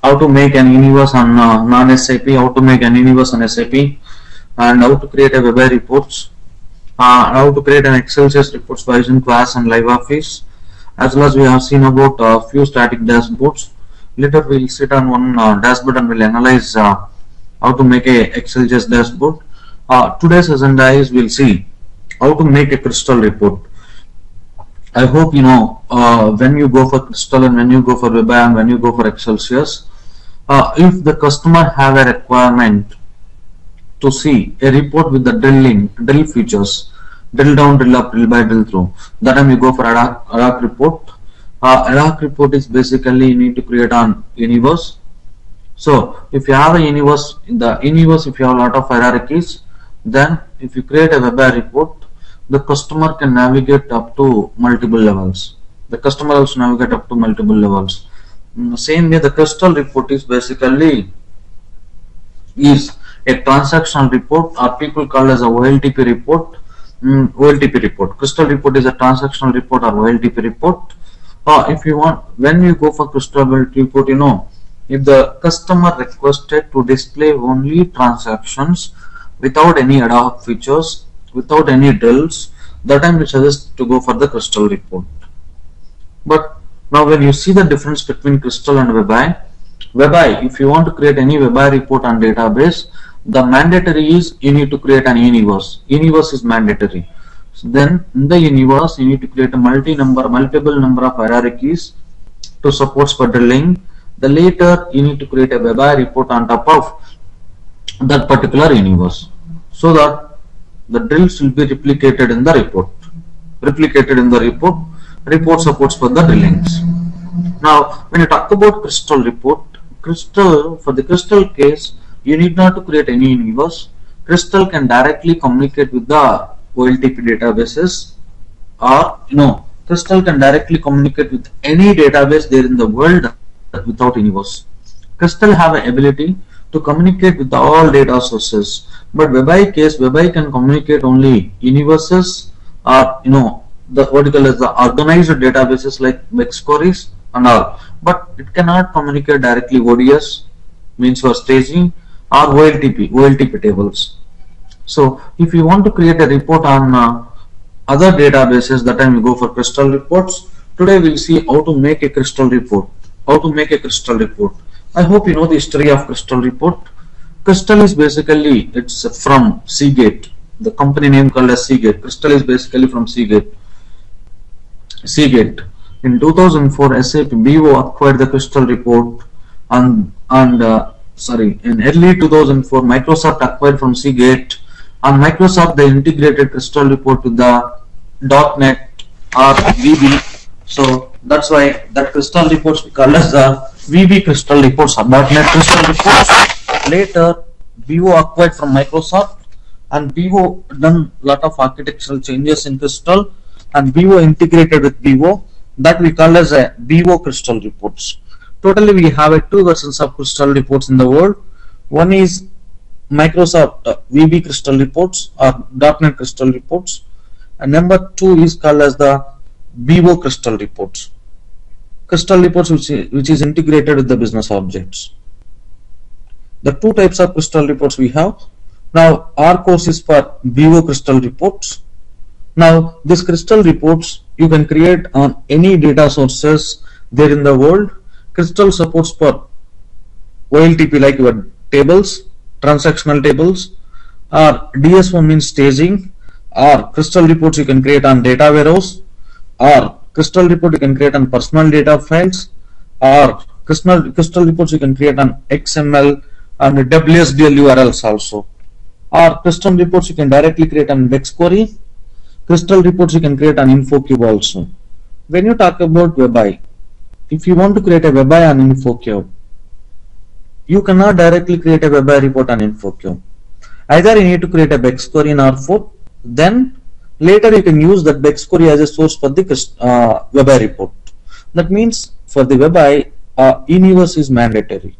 how to make an universe on non-SAP, how to make an universe on SAP, and how to create a web reports, how to create an Excel sheet reports by using Class and LibreOffice, as well as we have seen about a few static dashboards. Later we'll sit on one dashboard and we'll analyze how to make a Excel sheet dashboard. Today's agenda is we'll see how to make a crystal report. I hope you know when you go for crystal and when you go for web and when you go for Excel sheets, if the customer have a requirement to see a report with the drill features, drill down, drill up, drill by, drill through, that time you go for ad hoc report. Ad hoc report is basically you need to create an universe. So if you have a universe, in the universe if you have a lot of hierarchies, then if you create a web report, the customer can navigate up to multiple levels. The customer also navigate up to multiple levels. In the same way, the crystal report is basically a transactional report, or people call as a OLTP report. OLTP report. Crystal report is a transactional report or OLTP report. If you want, when you go for crystal report, you know, if the customer requested to display only transactions without any ad hoc features, without any drills, that time we suggest to go for the crystal report. But now when you see the difference between crystal and WebI, if you want to create any WebI report on database, the mandatory is you need to create an universe. Universe is mandatory. So then in the universe you need to create a multiple number of hierarchies to support for drilling. The later you need to create a WebI report on top of that particular universe, so that the drills will be replicated in the report. Report supports for the drillings. Now, when you talk about crystal report, for the crystal case, you need not to create any universe. Crystal can directly communicate with the OLTP databases, or crystal can directly communicate with any database there in the world without universe. Crystal have an ability to communicate with all data sources, but WebI case, WebI can communicate only universes, or the vertical is the organized databases like Bex queries and all, but it cannot communicate directly ODS, means for staging, or OLTP tables. So if you want to create a report on other databases, that time you go for crystal reports. Today we'll see how to make a crystal report. I hope you know the history of crystal report. Crystal is basically, it's from Seagate, the company name called as Seagate. Crystal is basically from Seagate. In 2004, SAP BO acquired the crystal report, and in early 2004, Microsoft acquired from Seagate, and Microsoft they integrated crystal report with the .NET or VB. So that's why that crystal reports we call as the VB crystal reports or .NET crystal reports. Later, BO acquired from Microsoft, and BO done lot of architectural changes in crystal, and BO integrated with BO. That we call as a BO crystal reports. Totally, we have two versions of crystal reports in the world. One is Microsoft VB crystal reports or .NET crystal reports, and number two is called as the BO crystal reports. Crystal reports which is integrated with the business objects. The two types of crystal reports we have. Now our course is for BO crystal reports. Now these crystal reports you can create on any data sources there in the world. Crystal supports for OLTP like your tables, transactional tables, or DSO means staging, or crystal reports you can create on data warehouse, or crystal report you can create on personal data files, or crystal reports you can create on XML and WSDL URLs also, or crystal reports you can directly create on Bex query. Crystal reports you can create on InfoCube also. When you talk about WebI, if you want to create a WebI on InfoCube, you cannot directly create a WebI report on InfoCube. Either you need to create a Bex query in R4, then later you can use that Bex query as a source for the WebI report. That means for the WebI, universe is mandatory.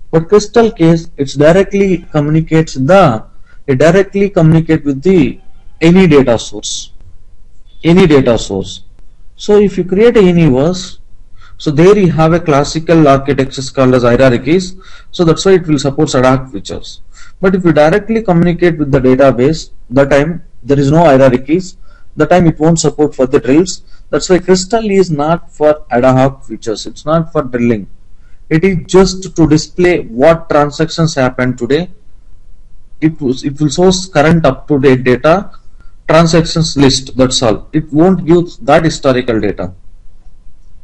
But crystal case, it directly communicates with the any data source. So if you create a universe, So there you have a classical architecture called as hierarchies. So that's why it will support ad hoc features. But if you directly communicate with the database, the time there is no hierarchies, the time it won't support for the drills. That's why Crystal is not for ad hoc features. It's not for drilling. It is just to display what transactions happened today. It will source current up to date data, transactions list. That's all. It won't use that historical data.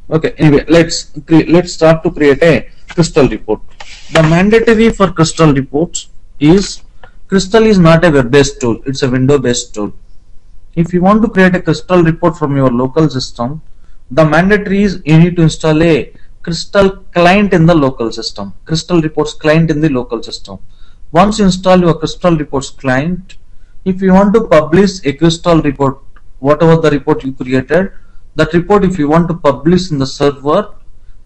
Okay. Anyway, let's start to create a Crystal report. The mandatory for Crystal reports is Crystal is not a web-based tool. It's a window-based tool. If you want to create a Crystal report from your local system, the mandatory is you need to install a Crystal client in the local system. Crystal reports client in the local system. Once you install your Crystal reports client, if you want to publish a Crystal report, whatever the report you created, that report if you want to publish in the server,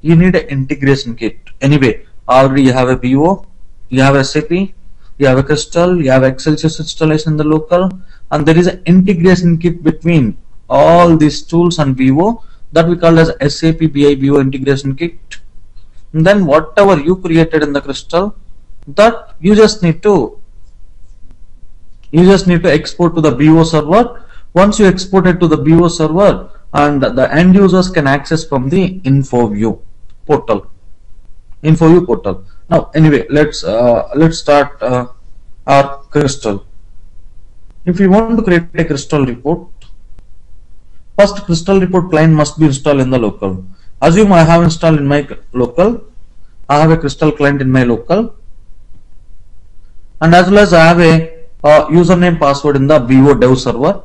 you need an integration kit. Anyway, already you have a BO, you have SAP, you have a Crystal, you have Excelsius installation in the local, and there is an integration kit between all these tools and BO that we call as SAP BI BO integration kit. And then whatever you created in the Crystal, that you just need to export to the BO server. Once you export it to the BO server, and the end users can access from the InfoView portal. Now, anyway, let's start our Crystal. If you want to create a Crystal report, first Crystal report client must be installed in the local. Assume I have installed in my local. I have a Crystal client in my local, and as well as I have a username password in the BO dev server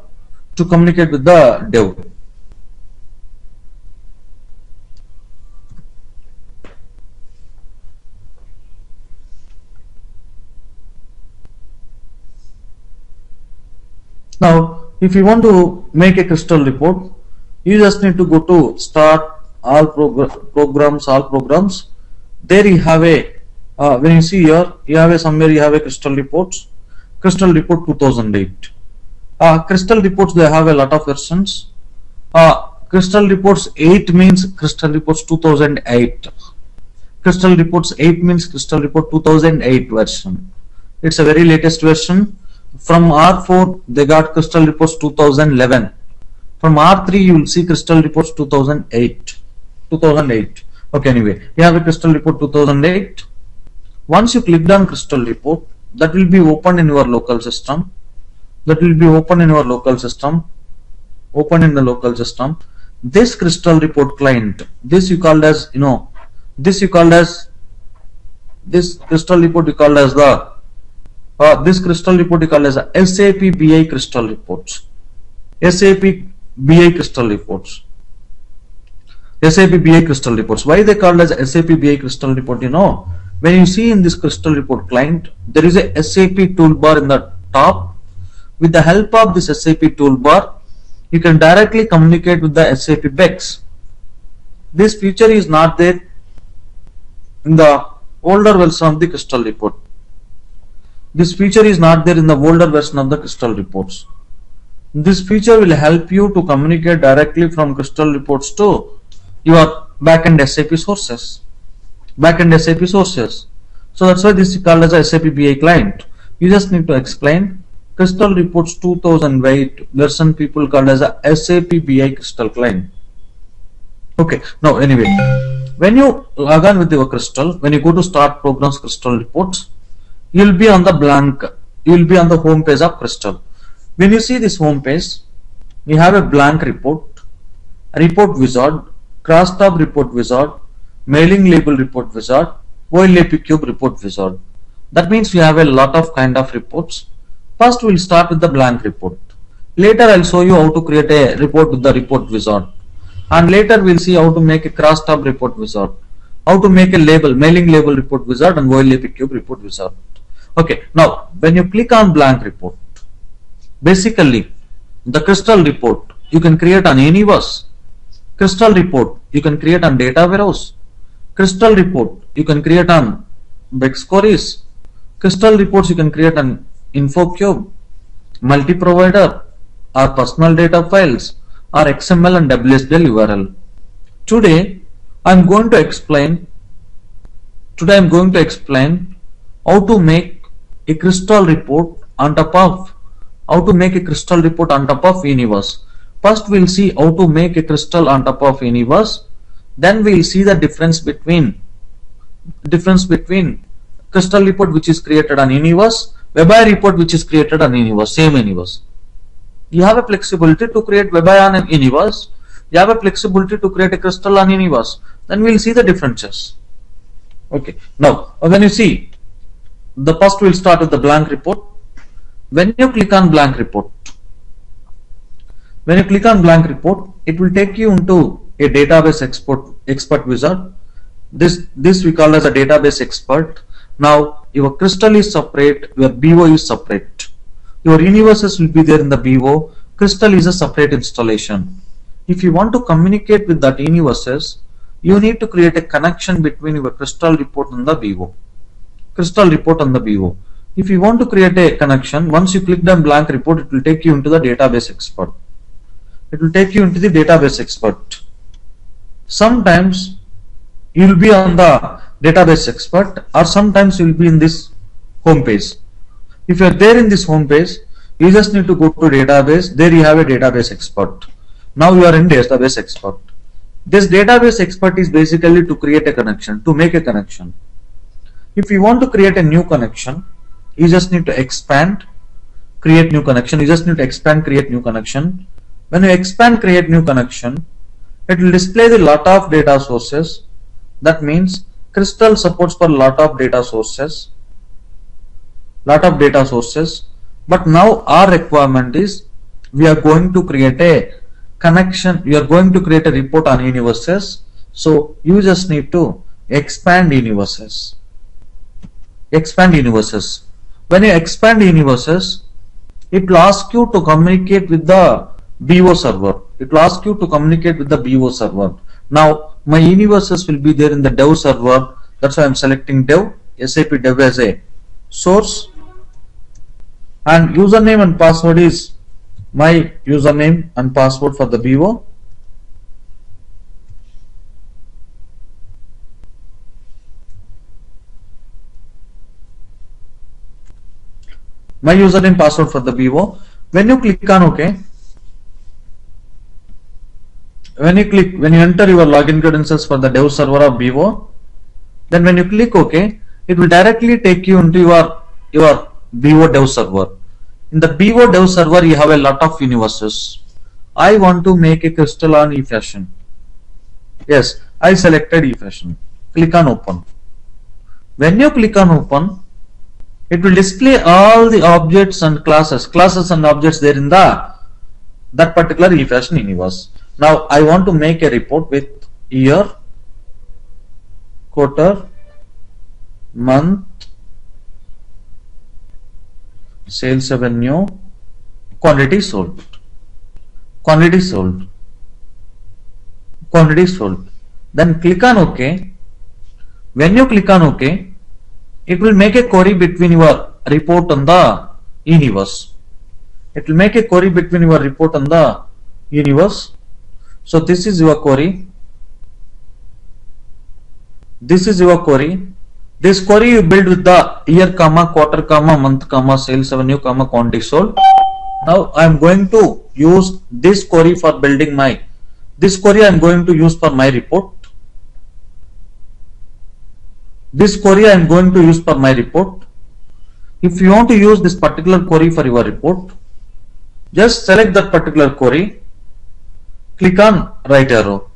to communicate with the dev. Now, if you want to make a Crystal report, you just need to go to Start, All Programs. There you have a when you see here, you have a somewhere you have a Crystal reports, Crystal report 2008. Crystal reports, they have a lot of versions. Crystal reports 8 means Crystal reports 2008. Crystal reports 8 means Crystal report 2008 version. It's a very latest version. From R4 they got Crystal reports 2011. From R3 you will see Crystal reports 2008. Okay, anyway, you have a Crystal report 2008. Once you click on Crystal report, that will be opened in your local system. Open in the local system. This Crystal report client, this Crystal report you called as the this Crystal report you call as a SAP BI Crystal reports. SAP BI Crystal reports. Why they called as SAP BI Crystal report? When you see in this Crystal report client, there is a SAP toolbar in the top. With the help of this SAP toolbar, you can directly communicate with the SAP BEX. This feature is not there in the older version of the Crystal report. This feature is not there in the older version of the Crystal reports. This feature will help you to communicate directly from Crystal reports to your backend SAP sources. So that's why this is called as a SAP BI client. You just need to explain Crystal reports 2008 version people called as a SAP BI Crystal client. Okay. Now anyway, when you log on with your Crystal, when you go to Start Programs Crystal reports, you will be on the home page of Crystal. When you see this home page, you have a blank report wizard, crosstab report wizard, mailing label report wizard, OLAP cube report wizard. That means we have a lot of kind of reports. First we will start with the blank report. Later I will show you how to create a report with the report wizard. And later we will see how to make a crosstab report wizard, how to make a mailing label report wizard and OLAP cube report wizard. Okay, now when you click on blank report, basically the Crystal report you can create on any verse. Crystal report you can create on data warehouse. Crystal report you can create on BEX queries. Crystal reports you can create on InfoCube, multi-provider, or personal data files, or XML and WSDL URL. Today I'm going to explain Today I'm going to explain how to make a crystal report on top of Universe. First we'll see how to make a crystal on top of Universe. Then we'll see the difference between crystal report which is created on Universe, WebAI report which is created on Universe, same Universe. You have a flexibility to create WebAI on Universe. You have a flexibility to create a crystal on Universe. Then we'll see the differences. Okay. Now, when you see, the first we'll start with the blank report. When you click on blank report, it will take you into a database expert wizard. This we call as a database expert. Now, your crystal is separate, your BO is separate. Your universes will be there in the BO. Crystal is a separate installation. If you want to communicate with that universes, you need to create a connection between your crystal report and the BO. If you want to create a connection, once you click on blank report, it will take you into the database expert. Sometimes you will be on the database expert, or sometimes you will be in this home page. If you are there in this home page, you just need to go to database. There you have a database expert. Now you are in database expert. This database expert is basically to create a connection, to make a connection. If you want to create a new connection, you just need to expand, create new connection. When you expand, create new connection, it will display the lot of data sources. That means Crystal supports for lot of data sources. But now our requirement is we are going to create a connection. We are going to create a report on universes. So you just need to expand universes. When you expand universes, it will ask you to communicate with the BO server. Now my universes will be there in the dev server. That's why I'm selecting dev, SAP dev as a source. And username and password is my username and password for the BO. When you click on OK, when you enter your login credentials for the dev server of BO, then when you click OK, it will directly take you into your BO dev server. In the BO dev server, you have a lot of universes. I want to make a crystal on eFashion. Yes, I selected eFashion. Click on open. When you click on open, it will display all the objects and classes and objects there in that particular eFashion universe. Now I want to make a report with year, quarter, month, sales revenue, quantity sold. Then click on OK. When you click on OK, it will make a query between your report and the universe. So this is your query. This query you build with the year, quarter, month, sales revenue, quantity sold. Now I am going to use this query for building I am going to use for my report. If you want to use this particular query for your report, just select that particular query, click on right arrow.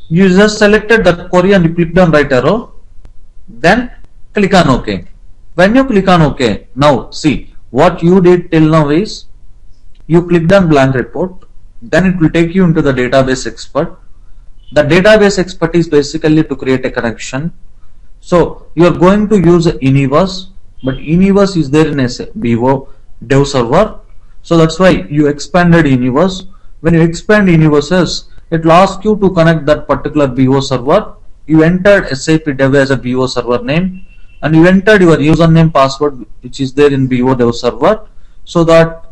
You just selected that query and you clicked on right arrow, then click on OK. When you click on OK, now see what you did till now is you clicked on blank report, then it will take you into the database expert. The database expert is basically to create a connection. So you are going to use Universe, but Universe is there in a BO dev server. So that's why you expanded Universe. When you expand universes, it will ask you to connect that particular BO server. You entered SAP dev as a BO server name, and you entered your username password which is there in BO dev server, so that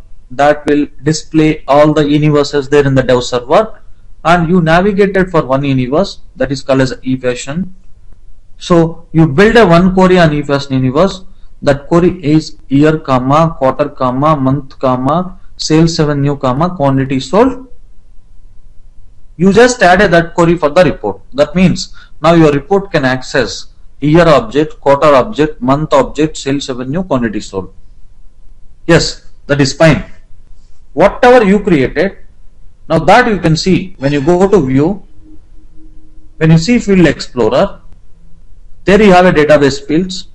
will display all the universes there in the dev server. and you navigated for one universe, that is called as eFashion. So you build a one query on eFashion universe. That query is year, comma, quarter, comma, month, comma, sales revenue, comma, quantity sold. You just added that query for the report. That means now your report can access year object, quarter object, month object, sales revenue, quantity sold. Yes, that is fine. Whatever you created, now that you can see when you go to view, when you see field explorer, there you have a database fields,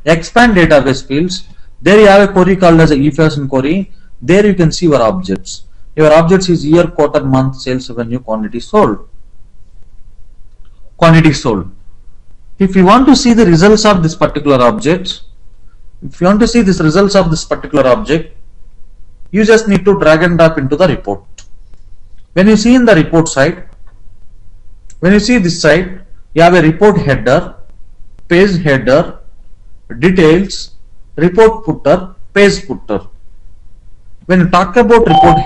expand database fields, there you have a query called as a eFashion query, there you can see your objects. Your objects is year, quarter, month, sales revenue, quantity sold. Quantity sold. If you want to see the results of this particular object, you just need to drag and drop into the report. When you see in the report side, when you see this side, you have a report header, page header, details, report footer, page footer. When you talk about report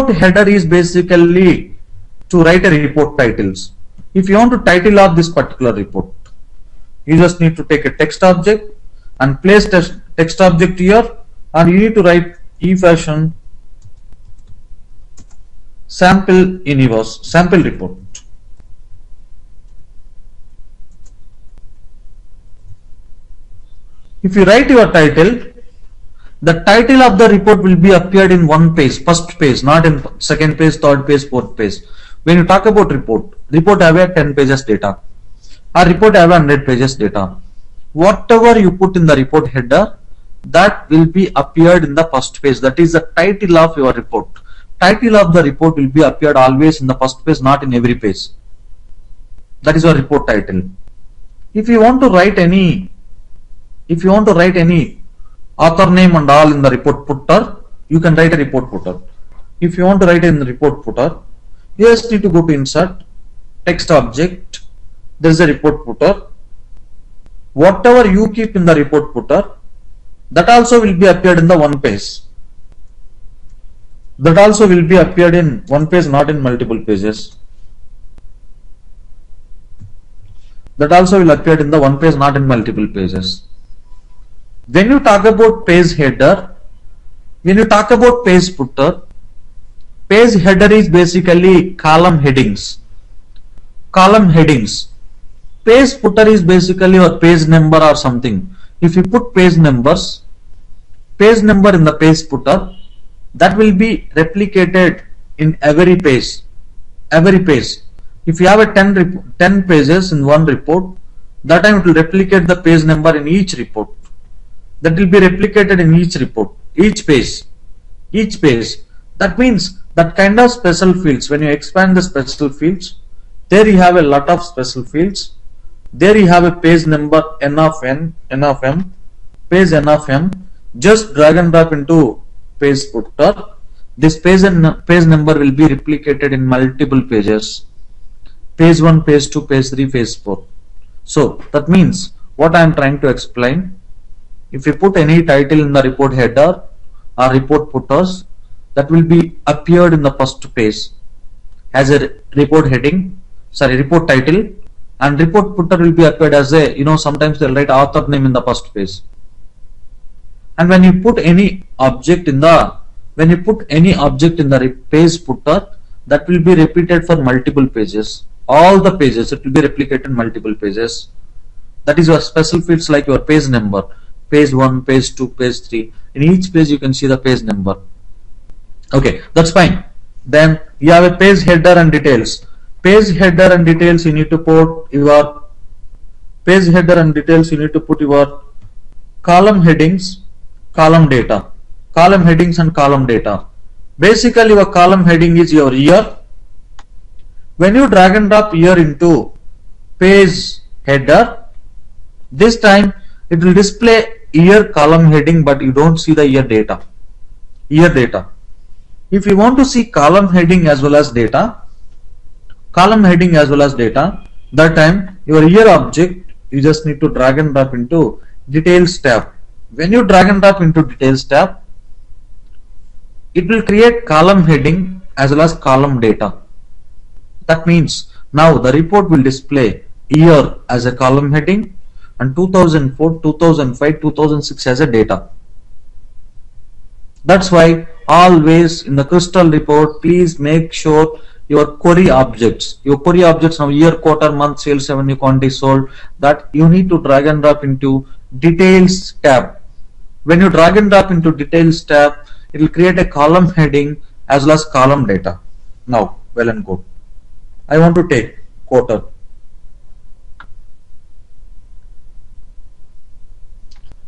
header is basically to write a report titles. If you want to title of this particular report, you just need to take a text object and place text object here, and you need to write eFashion sample universe, sample report. If you write your title, the title of the report will be appeared in one page, first page, not in second page, third page, fourth page. When you talk about report have a 10 pages data, or report have 100 pages data. Whatever you put in the report header, that will be appeared in the first page. That is the title of your report. Title of the report will be appeared always in the first page, not in every page. That is your report title. If you want to write any author name and all in the report footer, you can write a report footer. If you want to write in the report footer, you just need to go to insert, text object, there is a report footer. Whatever you keep in the report footer, that also will be appeared in the one page. That also will be appeared in one page, not in multiple pages. That also will appear in the one page, not in multiple pages. When you talk about page header, when you talk about page footer, page header is basically column headings. Column headings. Page footer is basically your page number or something. If you put page number in the page footer, that will be replicated in every page. Every page. If you have a 10 pages in one report, that time it will replicate the page number in each report. That will be replicated in each report, each page. That means that kind of special fields, when you expand the special fields, there you have a lot of special fields. There you have a page number n of m, page n of m. Just drag and drop into page footer. This page number will be replicated in multiple pages. Page 1, page 2, page 3, page 4. So that means what I am trying to explain. If you put any title in the report header or report footers, that will be appeared in the first page as a report title, and report footer will be appeared as a, sometimes they'll write author name in the first page. And when you put any object in the page footer, that will be repeated for multiple pages. All the pages, it will be replicated in multiple pages. That is your special fields like your page number. Page 1, page 2, page 3. In each page you can see the page number. Okay, that's fine. Then you have a page header and details. Page header and details you need to put your column headings, column data. Column headings and column data. Basically your column heading is your year. When you drag and drop year into page header, this time it will display year column heading, but you don't see the year data. If you want to see column heading as well as data, that time your year object, you just need to drag and drop into details tab. When you drag and drop into details tab, it will create column heading as well as column data. That means now the report will display year as a column heading and 2004, 2005, 2006 as a data. That's why always in the Crystal report, please make sure your query objects now, year, quarter, month, sales revenue, quantity sold, that you need to drag and drop into details tab. When you drag and drop into details tab, it will create a column heading as well as column data. Now, well and good. I want to take quarter.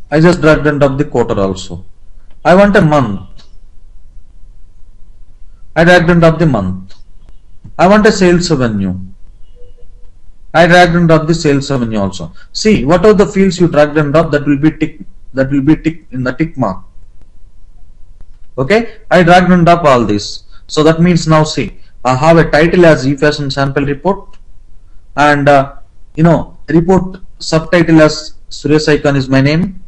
I just dragged and dropped the quarter also. I want a month. I dragged and dropped the month. I want a sales revenue. I dragged and dropped the sales revenue also. See, what are the fields you dragged and dropped, that will be tick in the tick mark. Okay, I dragged and dropped all this. So that means now see, I have a title as eFashion sample report, and report subtitle as Suresh Icon is my name,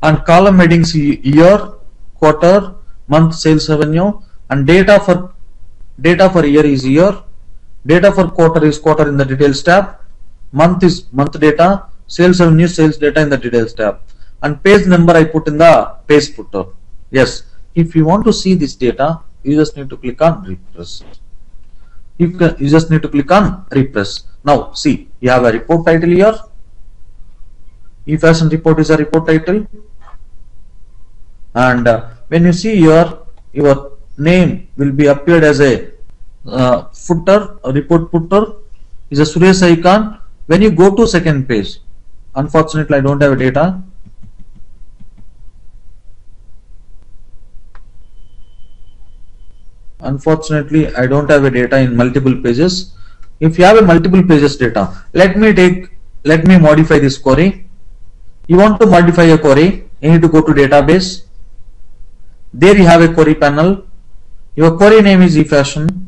and column headings year, quarter, month, sales revenue, and data for year is year, data for quarter is quarter in the details tab, month is month data, sales revenue, sales data in the details tab, and page number I put in the page footer. Yes, if you want to see this data, you just need to click on refresh. You just need to click on refresh. Now see, you have a report title here. eFashion report is a report title, and when you see here, your name will be appeared as a footer, a report footer is a Suresh Icon. When you go to second page, unfortunately I don't have a data. Unfortunately, I don't have a data in multiple pages. If you have a multiple pages data, let me modify this query. You want to modify a query, you need to go to database. There you have a query panel. Your query name is eFashion.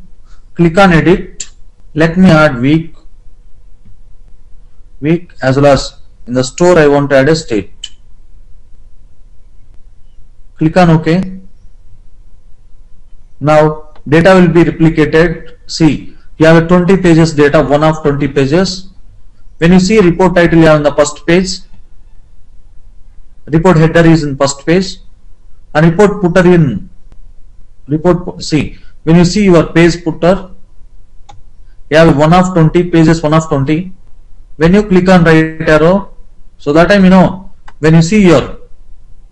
Click on edit. Let me add week, as well as in the store I want to add a state. Click on OK. Now data will be replicated. See, you have a 20 pages data, one of 20 pages. When you see report title, you have on the first page, report header is in first page, and report footer in report. See, when you see your page footer, you have one of 20 pages, one of 20. When you click on right arrow, so that time when you see here,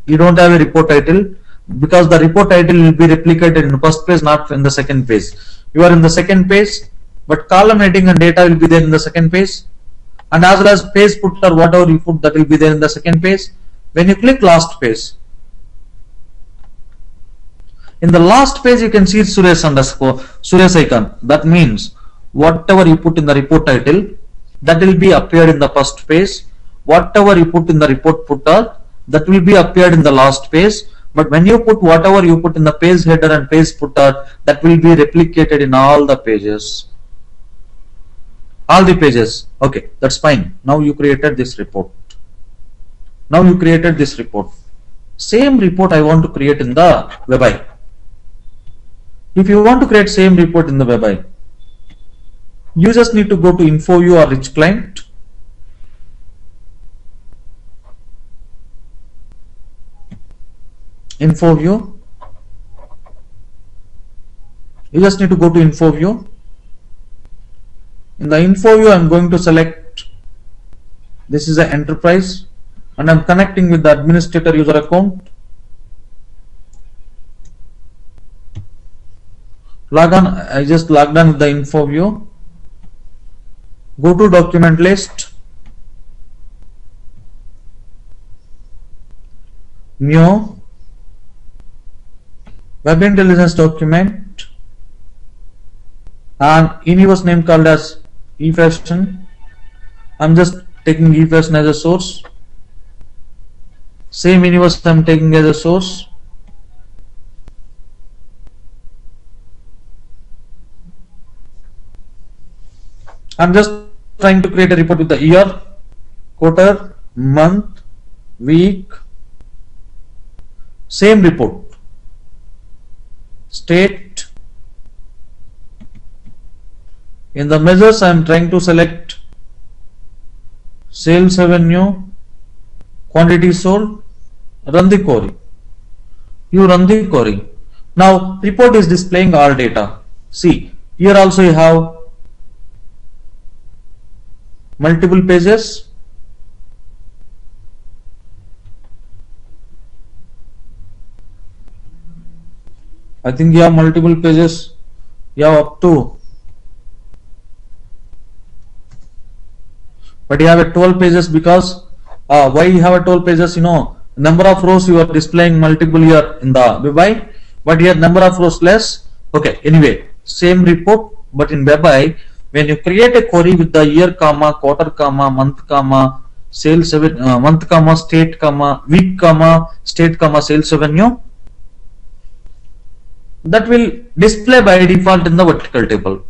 you don't have a report title, because the report title will be replicated in the first page, not in the second page. You are in the second page, but column heading and data will be there in the second page, and as well as page footer, whatever you put, that will be there in the second page. When you click last page, in the last page you can see Suresh Icon. That means whatever you put in the report title, that will be appeared in the first page. Whatever you put in the report footer, that will be appeared in the last page. But when you put whatever you put in the page header and page footer, that will be replicated in all the pages. All the pages. Okay, that's fine. Now you created this report. Same report I want to create in the WebI. If you want to create same report in the WebI, you just need to go to InfoView or Rich Client. InfoView. You just need to go to InfoView. In the InfoView, I am going to select, this is an enterprise, and I am connecting with the administrator user account. Log on. I just logged on with the InfoView. Go to document list, new web intelligence document, and universe name called as eFashion. I'm just taking eFashion as a source. Same universe I'm taking as a source. I'm just trying to create a report with the year, quarter, month, week, same report, state, In the measures, I am trying to select sales revenue, quantity sold, run the query. You run the query. Now report is displaying all data. See, here also you have multiple pages. I think you have multiple pages. You have up to, but you have a 12 pages because why you have a 12 pages? You know, number of rows you are displaying multiple here in the WebI, but here number of rows less. Okay, anyway, same report, but in WebI, when you create a query with the year, comma, quarter, comma, month, comma, sales month, comma, state, comma, week, comma, state, comma, sales revenue, that will display by default in the vertical table.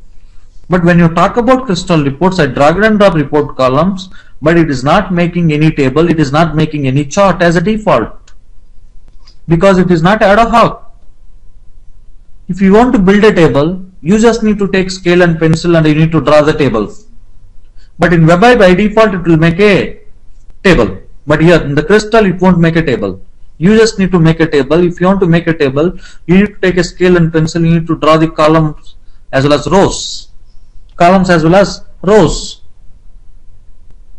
But when you talk about Crystal reports, I drag and drop report columns, but it is not making any table, it is not making any chart as a default, because it is not ad hoc. If you want to build a table, you just need to take scale and pencil and you need to draw the table. But in WebI by default it will make a table, but here in the Crystal it won't make a table. You just need to make a table. If you want to make a table, you need to take a scale and pencil, you need to draw the columns as well as rows. Columns as well as rows.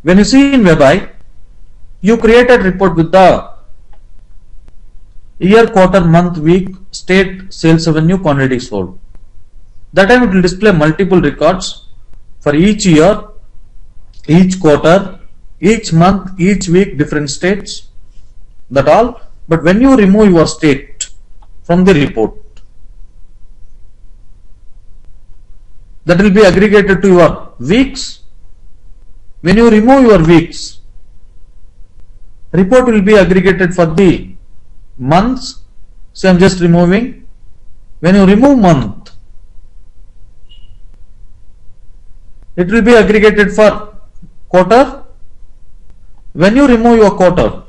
When you see in WebI, you created report with the year, quarter, month, week, state, sales revenue, quantity sold. That time it will display multiple records for each year, each quarter, each month, each week, different states. That all. But when you remove your state from the report, that will be aggregated to your weeks. When you remove your weeks, report will be aggregated for the months. So I am just removing. When you remove month, it will be aggregated for quarter. When you remove your quarter,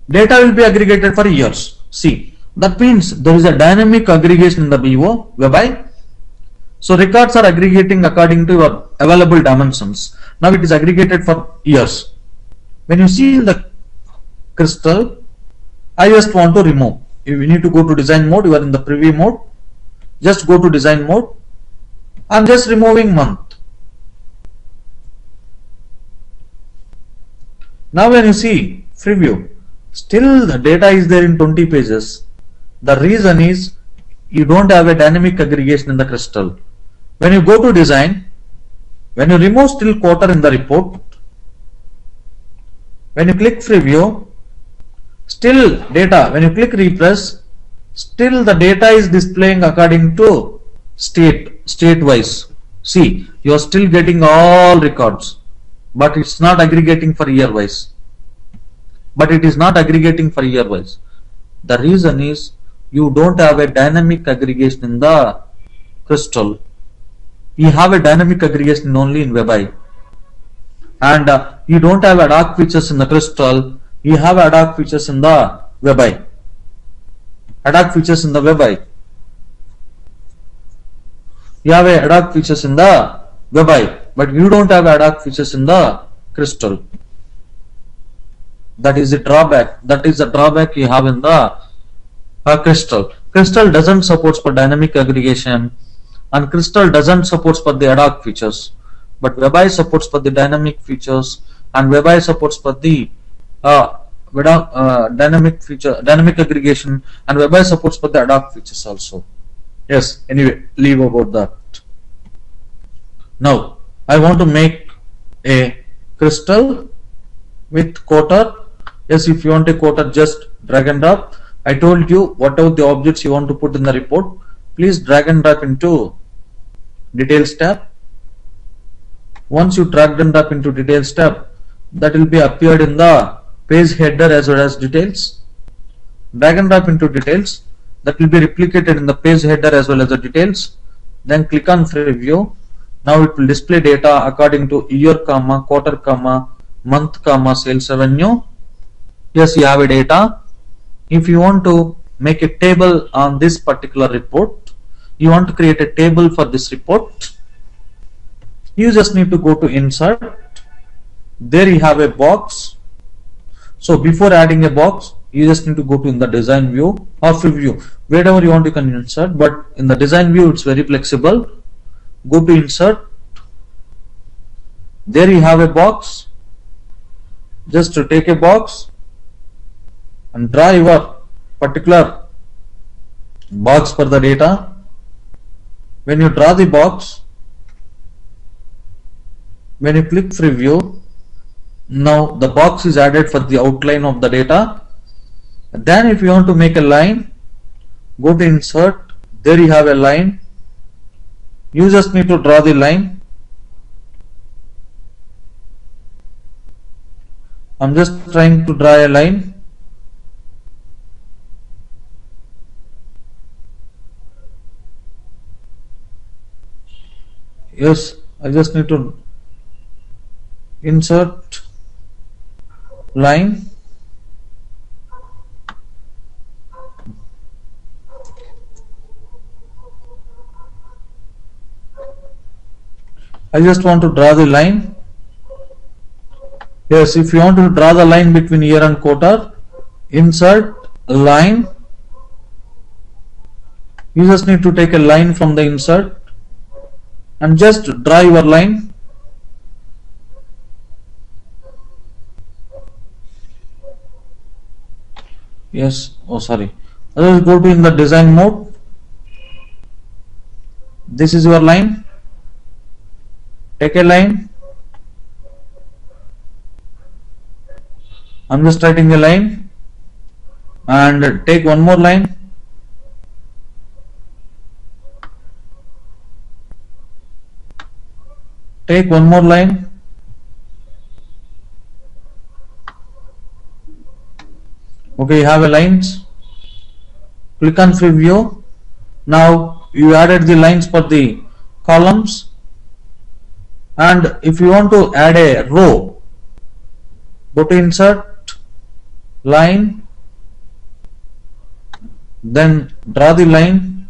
data will be aggregated for years. See, that means there is a dynamic aggregation in the WebI. So records are aggregating according to your available dimensions. Now it is aggregated for years. When you see in the Crystal, I just want to remove. If you need to go to design mode, you are in the preview mode. Just go to design mode. I am just removing month. Now when you see preview, still the data is there in 20 pages. The reason is you don't have a dynamic aggregation in the Crystal. When you go to design, when you remove still quarter in the report, when you click preview, still data, when you click refresh, still the data is displaying according to state wise. See, you are still getting all records, but it's not aggregating for year wise. But it is not aggregating for year wise. The reason is you don't have a dynamic aggregation in the Crystal. You have a dynamic aggregation only in WebI. And you don't have ad hoc features in the Crystal. You have ad hoc features in the WebI. Ad hoc features in the WebI. You have ad hoc features in the WebI, but you don't have ad hoc features in the Crystal. That is the drawback. That is the drawback you have in the Crystal. Crystal doesn't support for dynamic aggregation, and Crystal doesn't support for the ad hoc features. But WebI supports for the dynamic features, and WebI supports for the dynamic aggregation, and WebI supports for the ad hoc features also. Yes. Anyway, leave about that. Now I want to make a Crystal with quarter. Yes, if you want a quarter, just drag and drop. I told you whatever the objects you want to put in the report, please drag and drop into details tab. Once you drag and drop into details tab, that will be appeared in the page header as well as details. Drag and drop into details, that will be replicated in the page header as well as the details. Then click on preview. Now it will display data according to year, comma, quarter, comma, month, comma, sales revenue. Yes, you have a data. If you want to make a table on this particular report, you want to create a table for this report, you just need to go to insert. There you have a box. So before adding a box, you just need to go to in the design view or preview, wherever you want you can insert, but in the design view it's very flexible. Go to insert. There you have a box. Just to take a box and draw your particular box for the data. When you draw the box, when you click preview, now the box is added for the outline of the data. Then if you want to make a line, go to insert. There you have a line. You just need to draw the line. I'm just trying to draw a line. Yes, I just need to insert line. I just want to draw the line. Yes, if you want to draw the line between year and quarter, insert line. You just need to take a line from the insert and just draw your line. Yes, oh sorry. Let's go to in the design mode. This is your line. Take a line. I'm just writing a line and take one more line. Take one more line. Okay, you have a lines. Click on preview. Now you added the lines for the columns. And if you want to add a row, go to insert, line, then draw the line.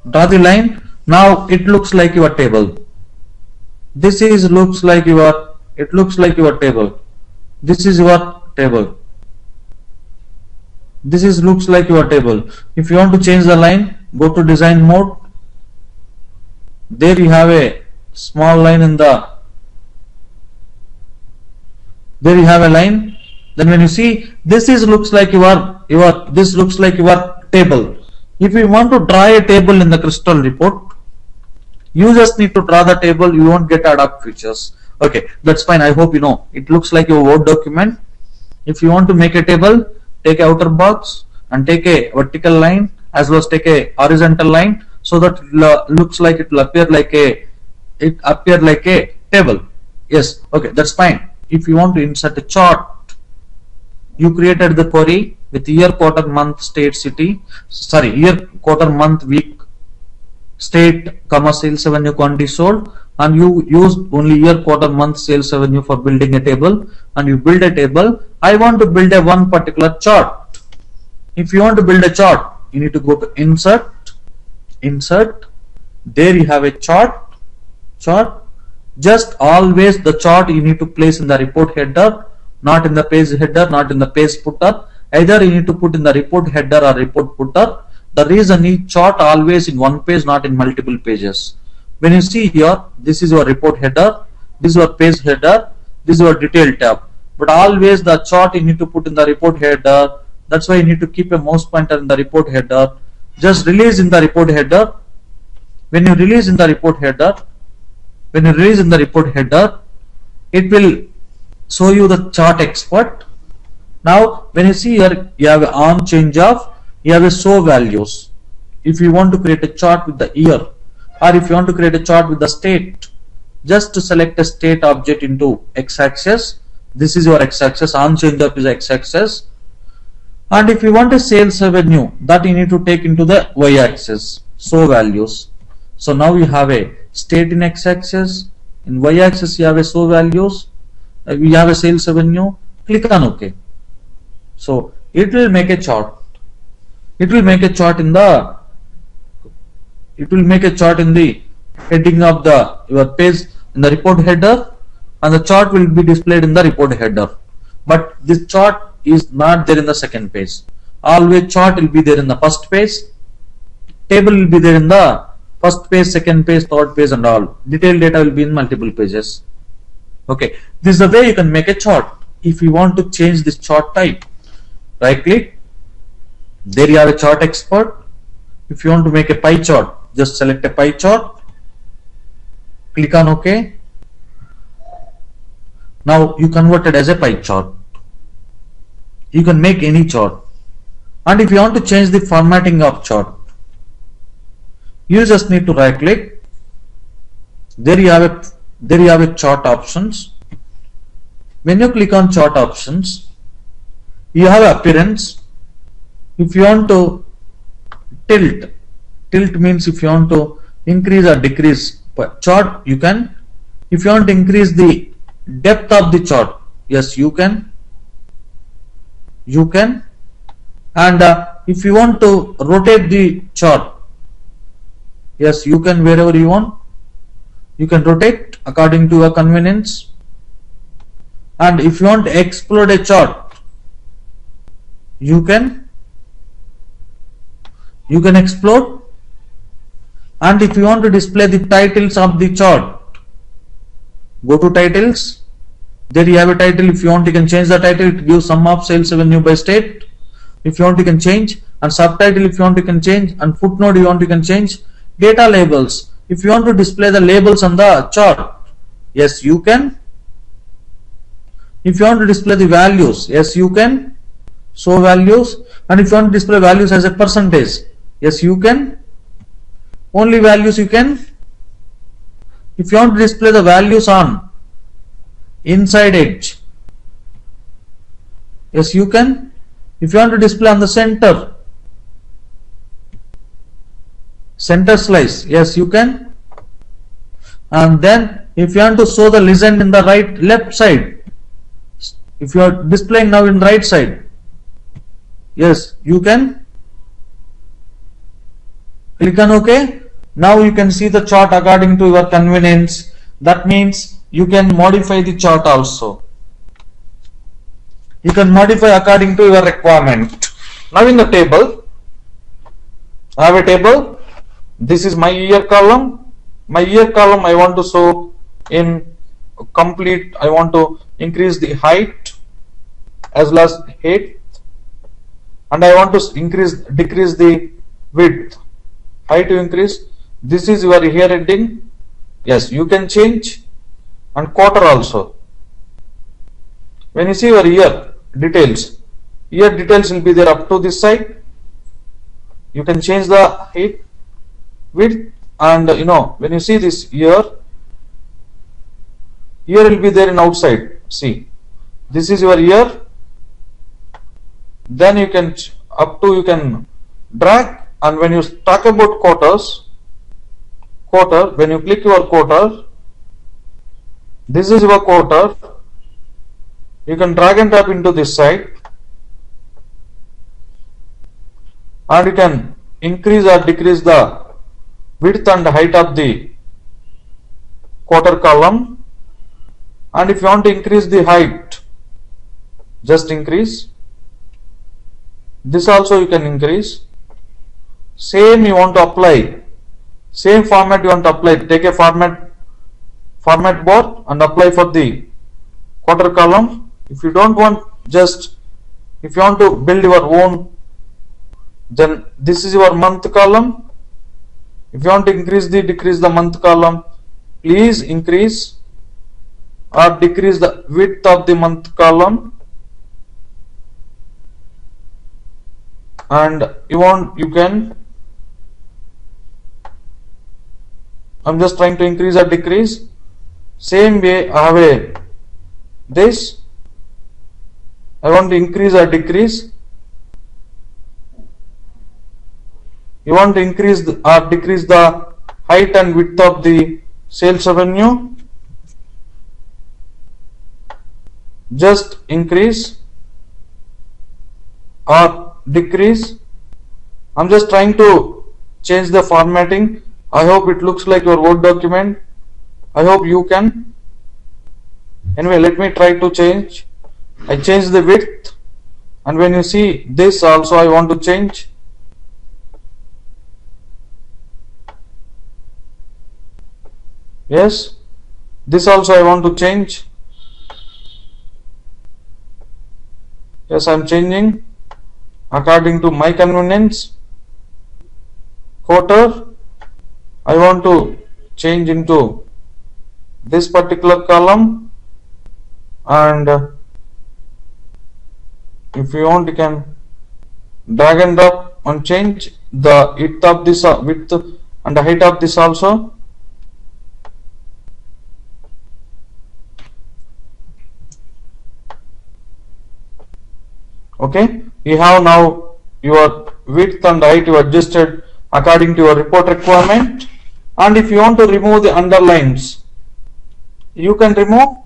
Draw the line. Now it looks like your table. This is looks like your, it looks like your table. This is your table. This is looks like your table. If you want to change the line, go to design mode. There you have a small line in the, there you have a line. Then when you see, this is looks like your this looks like your table. If you want to draw a table in the Crystal report, you just need to draw the table. You won't get ad hoc features. Okay, that's fine. I hope you know. It looks like your Word document. If you want to make a table, take a outer box and take a vertical line as well as take a horizontal line, so that it looks like it will appear like a table. Yes, okay, that's fine. If you want to insert a chart, you created the query with year, quarter, month, state, city, sorry, year, quarter, month, week, state, comma, sales revenue, quantity sold, and you used only year, quarter, month, sales revenue for building a table, and you build a table. I want to build a one particular chart. If you want to build a chart, you need to go to insert, insert. There you have a chart. Just always the chart you need to place in the report header, not in the page header, not in the page footer. Either you need to put in the report header or report footer. The reason is chart always in one page, not in multiple pages. When you see here, this is your report header, this is your page header, this is your detail tab. But always the chart you need to put in the report header. That's why you need to keep a mouse pointer in the report header. Just release in the report header. When you release in the report header, it will show you the chart expert. Now when you see here, you have on change of, you have a show values. If you want to create a chart with the year, or if you want to create a chart with the state, just to select a state object into x-axis. This is your x-axis, on change of is x-axis. And if you want a sales revenue, that you need to take into the y-axis, show values. So now you have a state in x-axis, in y-axis you have a show values, we have a sales revenue, Click on OK. So it will make a chart. It will make a chart in the heading of your page in the report header, and the chart will be displayed in the report header. But this chart is not there in the second page. Always chart will be there in the first page. Table will be there in the first page, second page, third page, and all. Detailed data will be in multiple pages. Okay, this is the way you can make a chart. If you want to change this chart type, right click. There you have a chart export. If you want to make a pie chart, just select a pie chart. Click on OK. Now you converted as a pie chart. You can make any chart. And if you want to change the formatting of chart, you just need to right click. There you have a chart options. When you click on chart options, you have appearance. If you want to tilt means if you want to increase or decrease chart, you can. If you want to increase the depth of the chart, yes, you can. And if you want to rotate the chart, yes, you can. Wherever you want, you can rotate according to your convenience. And if you want to explode a chart, you can explode. And if you want to display the titles of the chart, go to titles. There you have a title. If you want, you can change the title. It gives sum of sales revenue by state. If you want, you can change. And subtitle, if you want, you can change. And footnote, you want, you can change. Data labels. If you want to display the labels on the chart, yes, you can. If you want to display the values, yes, you can. Show values. And if you want to display values as a percentage, yes, you can. Only values you can. If you want to display the values on inside edge, yes, you can. If you want to display on the center slice, yes, you can. And then if you want to show the legend in the left side, if you are displaying now in right side, yes, you can. Click on OK. Now you can see the chart according to your convenience. That means you can modify the chart also. You can modify according to your requirement. Now in the table, I have a table. This is my year column. My year column I want to show in complete. I want to increase the height as well as height, and I want to decrease the width. Height to increase. This is your year heading. Yes, you can change. And quarter also. When you see your year details will be there up to this side. You can change the height, width, and when you see this year will be there in outside. See, this is your year. Then you can you can drag, and when you talk about quarter, when you click your quarter, this is your quarter. You can drag and drop into this side, and you can increase or decrease the width and height of the quarter column. And if you want to increase the height, just increase. This also you can increase. Same you want to apply, same format you want to apply. Take a format board and apply for the quarter column. If you don't want, just if you want to build your own, then this is your month column. If you want to decrease the month column, please increase or decrease the width of the month column. And you can. I'm just trying to increase or decrease. Same way I have this. I want to increase or decrease. You want to increase or decrease the height and width of the sales revenue. just increase or decrease. I'm just trying to change the formatting. I hope it looks like your Word document. I hope you can. Anyway, let me try to change. I change the width, and when you see this also I want to change. Yes, this also I want to change. Yes, I am changing according to my convenience. Quarter, I want to change into this particular column, and if you want you can drag and drop and change the width of this width and the height of this also. Okay, you have now your width and height you adjusted according to your report requirement. And if you want to remove the underlines, you can remove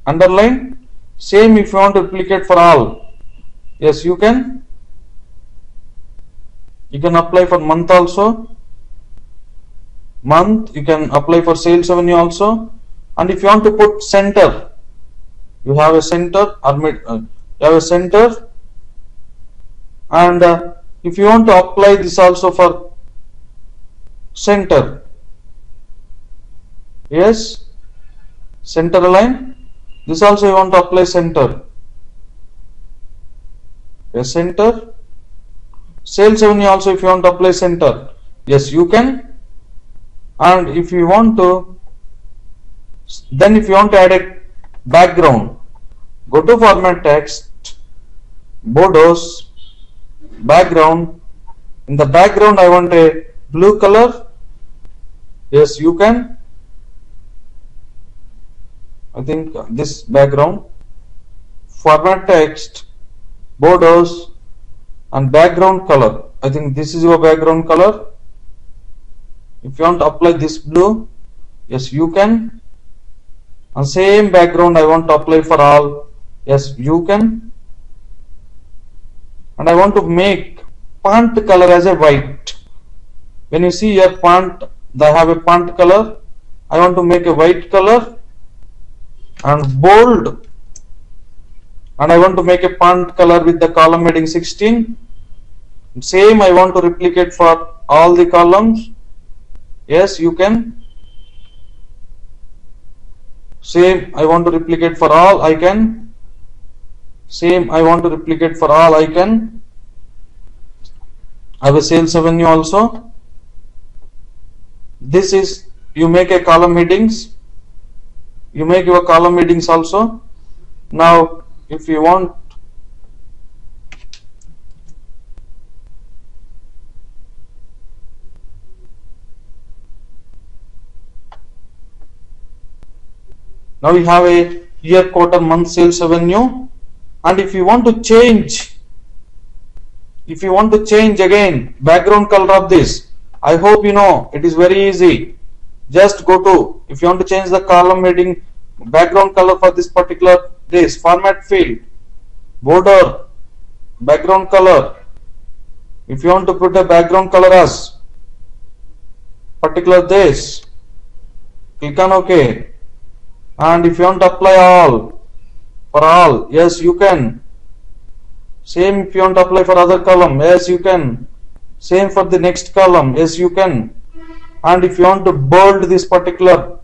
underline. Same if you want to duplicate for all, yes, you can apply for month also. Month you can apply for sales revenue also. And if you want to put center, you have a center or you have a center. And if you want to apply this also for center, yes, center align, this also you want to apply center, yes, center. Sales revenue also if you want to apply center, yes, you can. And if you want to, then if you want to add a background, go to format text, borders, background. In the background I want a blue color, yes, you can. I think this background, format text, borders and background color, I think this is your background color. If you want to apply this blue, yes, you can. And same background I want to apply for all, yes, you can. And I want to make font color as a white. When you see your font, they have a font color. I want to make a white color and bold. And I want to make a font color with the column heading 16. Same I want to replicate for all the columns. Yes, you can. Same I want to replicate for all, I can. Same I want to replicate for all, I can. I have a sales revenue also. This is, you make a column headings. You make your column headings also. Now if you want, now we have a year, quarter, month sales revenue. And if you want to change, again background color of this, I hope you know it is very easy. Just go to, if you want to change the column heading background color for this particular this format field, border, background color. If you want to put a background color as particular this, click on OK. And if you want to apply all for all, yes, you can. Same if you want to apply for other column, yes, you can. Same for the next column, yes, you can. And if you want to bold this particular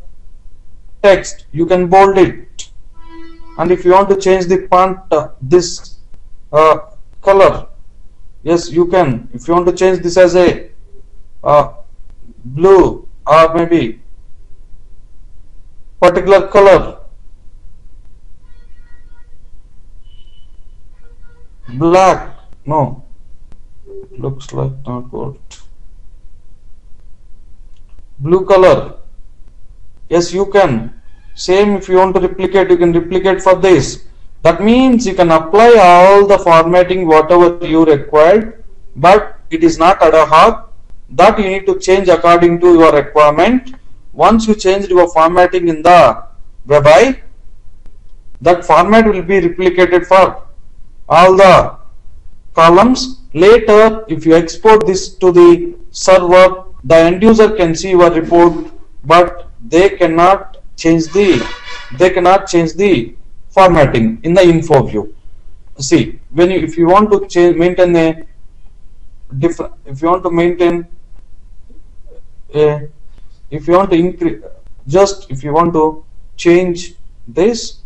text, you can bold it. And if you want to change the font, this color, yes, you can. If you want to change this as a blue or maybe particular color, black, no, looks like not good, blue color, yes, you can. Same if you want to replicate, you can replicate for this. That means you can apply all the formatting whatever you required, but it is not ad hoc. That you need to change according to your requirement. Once you changed your formatting in the WebI, That format will be replicated for all the columns. Later, if you export this to the server, the end user can see your report, but they cannot change the formatting in the info view. See, when you, if you want to change, maintain a different, if you want to maintain a, if you want to increase, just if you want to change this,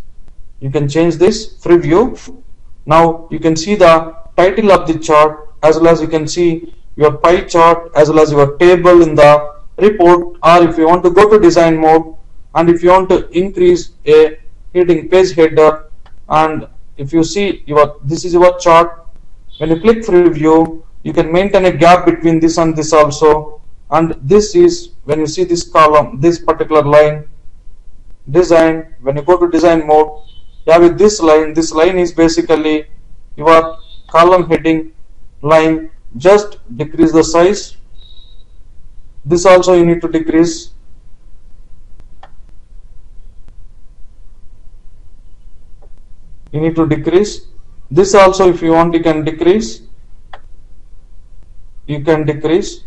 you can change this preview. Now you can see the title of the chart, as well as you can see your pie chart, as well as your table in the report. Or if you want to go to design mode, and if you want to increase a heading, page header, and if you see your, this is your chart, when you click preview, you can maintain a gap between this and this also. And this is, when you see this column, this particular line, design, when you go to design mode, yeah, with this line is basically your column heading line. Just decrease the size. This also you need to decrease. You need to decrease this also. If you want, you can decrease. You can decrease.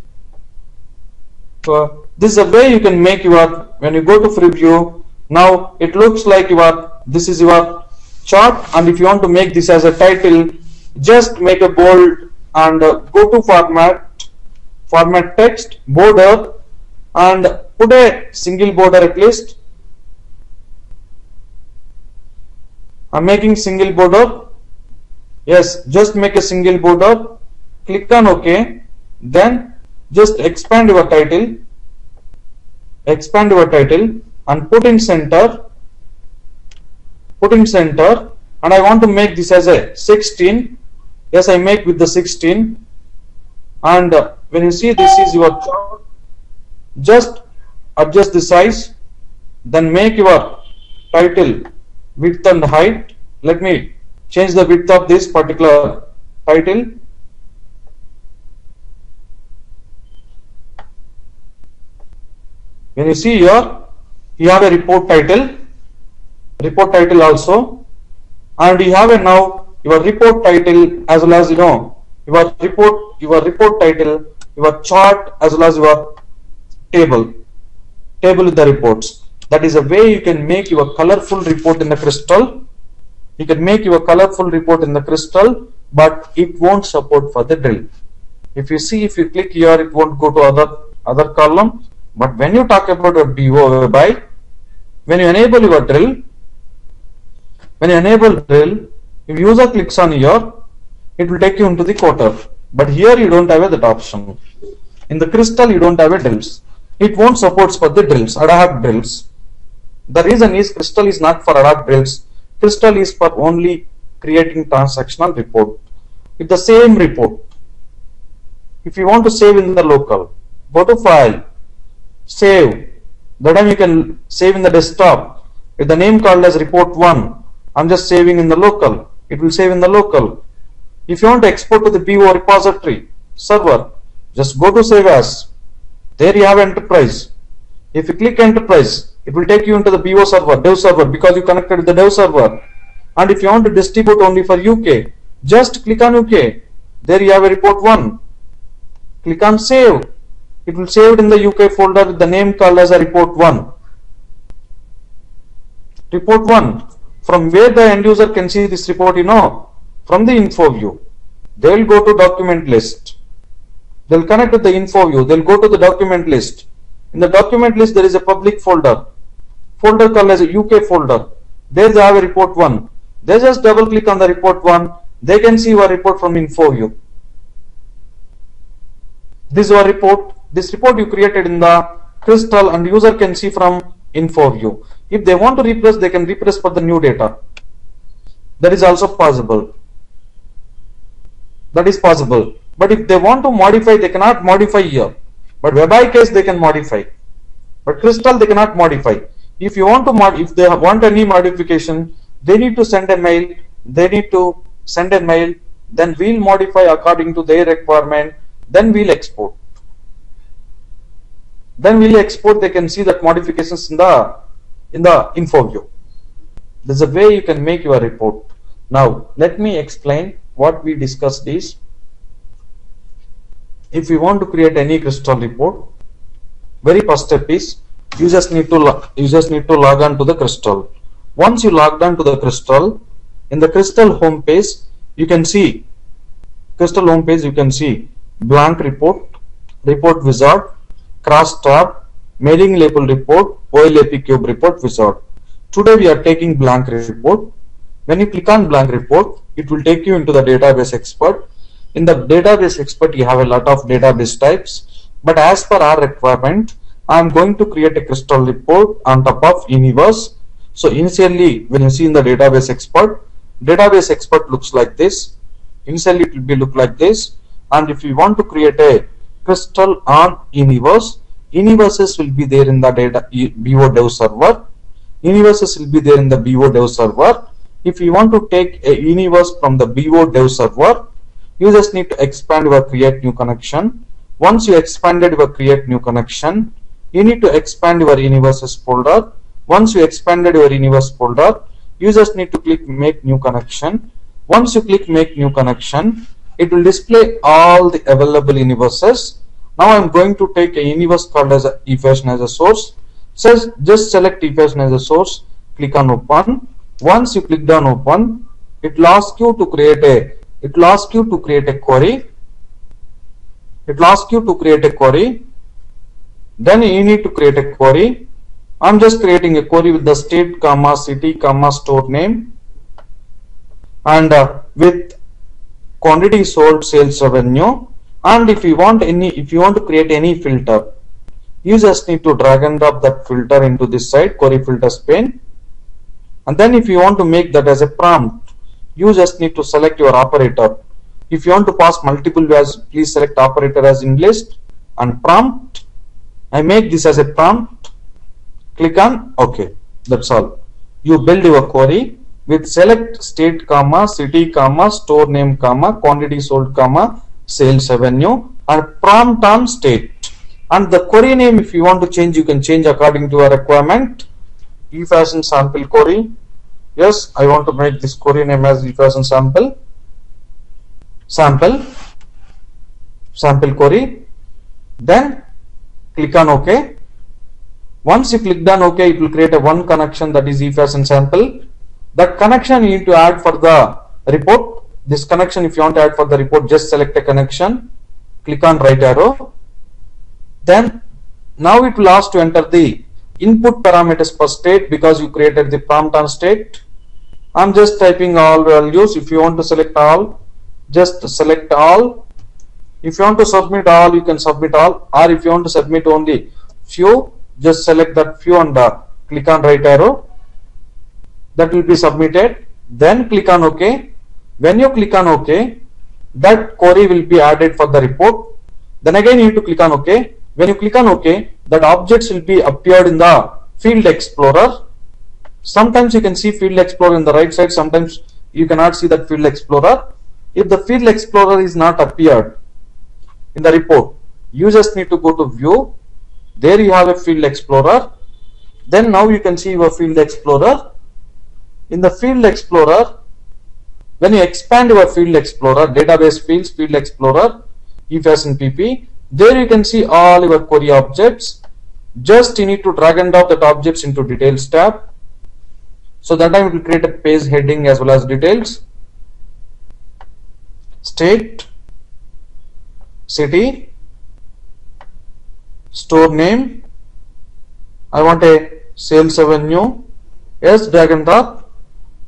So this is a way you can make your, when you go to preview, now it looks like your, this is your chart. And if you want to make this as a title, just make a bold and go to format text, border, and put a single border at least. I'm making single border. Yes, just make a single border. Click on OK. Then just expand your title. Expand your title and put in center. Put in center. And I want to make this as a 16. Yes, I make with the 16. And when you see this is your chart, just adjust the size. Then make your title width and height. Let me change the width of this particular title. When you see here, you have a report title also, and you have a now your report title, as well as your report title, your chart, as well as your table with the reports. That is a way you can make your colorful report in the Crystal. You can make your colorful report in the Crystal, but it won't support for the drill. If you see, if you click here, it won't go to other column. But when you talk about a BO whereby, when you enable your drill, if user clicks on here, it will take you into the quarter. But here you don't have that option. In the Crystal, you don't have a drills. It won't support for the drills, ad hoc drills. The reason is Crystal is not for ad hoc drills. Crystal is for only creating transactional report. If the same report, if you want to save in the local, go to file, save. That time you can save in the desktop with the name called as report 1. I'm just saving in the local. It will save in the local. If you want to export to the BO repository server, just go to save as. There you have enterprise. If you click enterprise, it will take you into the BO server, dev server, because you connected with the dev server. And if you want to distribute only for UK, just click on UK. There you have a report 1. Click on save. It will save it in the UK folder with the name called as a report 1. Report 1. From where the end user can see this report, from the info view. They will go to document list. They will connect with the info view. They will go to the document list. In the document list, there is a public folder called as a UK folder. There they have a report 1. They just double click on the report 1. They can see your report from info view. This is your report. This report you created in the Crystal, and user can see from info view. If they want to repress, they can repress for the new data. That is also possible. That is possible. But if they want to modify, they cannot modify here. But WebICase they can modify. But Crystal they cannot modify. If you want to if they want any modification, they need to send a mail. Then we'll modify according to their requirement. Then we'll export. They can see that modifications in the info view. This is a way you can make your report. Now let me explain what we discussed is, if you want to create any crystal report, very first step is you just need to log on to the crystal. Once you logged on to the crystal, in the crystal home page you can see blank report, report wizard, cross tab, mailing label report, OLAP cube report wizard. Today we are taking blank report. When you click on blank report, it will take you into the database expert. In the database expert you have a lot of database types, but as per our requirement I am going to create a crystal report on top of Universe. So initially when you see in the database expert looks like this. Initially it will be look like this, and if you want to create a crystal on Universe, Universes will be there in the BO dev server. Universes will be there in the BO dev server. If you want to take a Universe from the BO dev server, you just need to expand your create new connection. Once you expanded your create new connection, you need to expand your Universes folder. Once you expanded your Universe folder, you just need to click make new connection. Once you click make new connection, it will display all the available Universes. Now I am going to take a Universe called as eFashion as a source. So just select eFashion as a source, click on open. Once you click on open, it will ask you to create a query. Then you need to create a query. I'm just creating a query with the state, city, store name, and with quantity sold, sales revenue. And if you want to create any filter, you just need to drag and drop that filter into this side, query filters pane. And then if you want to make that as a prompt, you just need to select your operator. If you want to pass multiple values, please select operator as English and prompt. I make this as a prompt. Click on OK. That's all. You build your query with select state, city, store name, quantity sold, sales revenue, and prompt on state. And the query name, if you want to change, you can change according to your requirement. eFashion sample query. Yes, I want to make this query name as eFashion sample query. Then click on OK. Once you click on OK, it will create a one connection, that is eFashion sample. That connection you need to add for the report. This connection, if you want to add for the report, just select a connection, click on right arrow. Then now it will ask to enter the input parameters per state, because you created the prompt on state. I'm just typing all values. If you want to select all, just select all. If you want to submit all, you can submit all, or if you want to submit only few, just select that few and click on right arrow. That will be submitted. Then click on OK. When you click on OK, that query will be added for the report. Then again you need to click on OK. When you click on OK, that objects will be appeared in the Field Explorer. Sometimes you can see Field Explorer in the right side, sometimes you cannot see that Field Explorer. If the Field Explorer is not appeared in the report, you just need to go to View. There you have a Field Explorer. Then now you can see your Field Explorer. In the Field Explorer, when you expand your Field Explorer, database fields, Field Explorer, eFashion PP, there you can see all your query objects. Just you need to drag and drop that objects into Details tab. So that time it will create a page heading as well as details. State, city, store name. I want a sales revenue. Yes, drag and drop.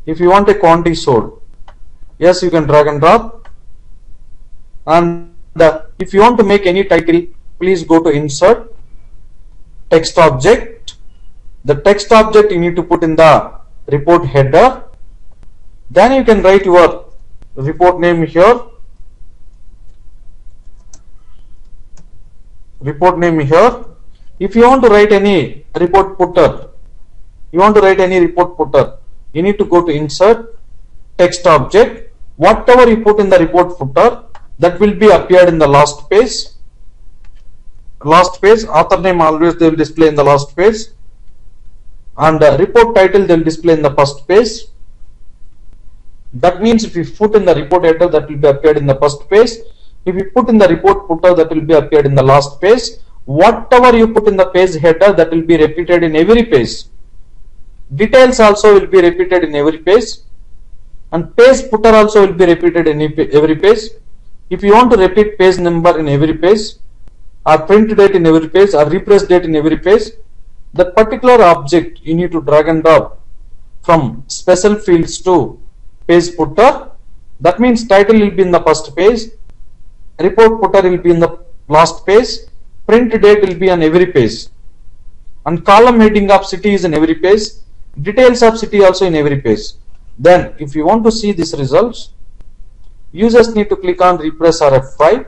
If you want a quantity sold, yes, you can drag and drop. And if you want to make any title, please go to insert, text object. The text object you need to put in the report header. Then you can write your report name here. Report name here. If you want to write any report footer, you need to go to insert, text object. Whatever you put in the report footer, that will be appeared in the last page. Author name always they will display in the last page. and report title they'll display in the first page. That means if you put in the report header, that will be appeared in the first page. If you put in the report footer, that will be appeared in the last page. Whatever you put in the page header, that will be repeated in every page. Details also will be repeated in every page, and page footer also will be repeated in every page. If you want to repeat page number in every page, or print date in every page, or refresh date in every page, that particular object you need to drag and drop from special fields to page footer. That means title will be in the first page, report footer will be in the last page, print date will be on every page, and column heading of city is in every page, details of city also in every page. Then if you want to see these results, you just need to click on refresh or F5.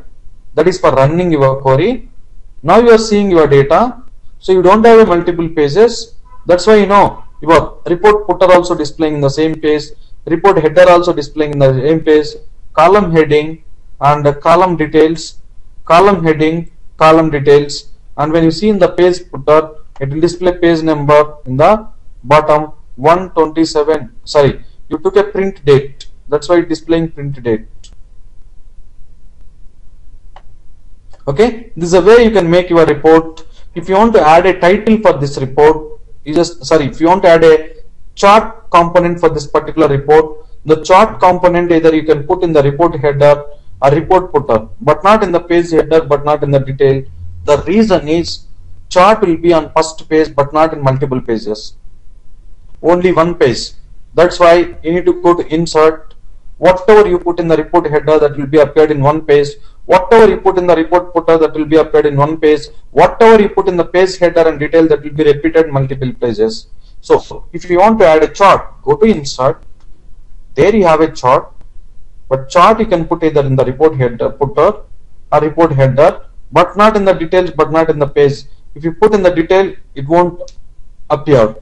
That is for running your query. Now you are seeing your data, so you don't have a multiple pages. That's why your report footer also displaying in the same page, report header also displaying in the same page, column heading and column details, column heading, column details, and when you see in the page footer, it will display page number in the bottom 127. Sorry, you took a print date, that's why it's displaying print date. Okay, this is a way you can make your report. If you want to add a title for this report, if you want to add a chart component for this particular report, the chart component either you can put in the report header or report footer, but not in the page header, but not in the detail. The reason is chart will be on first page but not in multiple pages, only one page. That's why you need to go to insert. Whatever you put in the report header, that will be appeared in one page. Whatever you put in the report footer, that will be appeared in one page. Whatever you put in the page header and detail, that will be repeated in multiple pages. So if you want to add a chart, go to insert. There you have a chart, but chart you can put either in the report header footer or report header, but not in the details, but not in the page. If you put in the detail, it won't appear.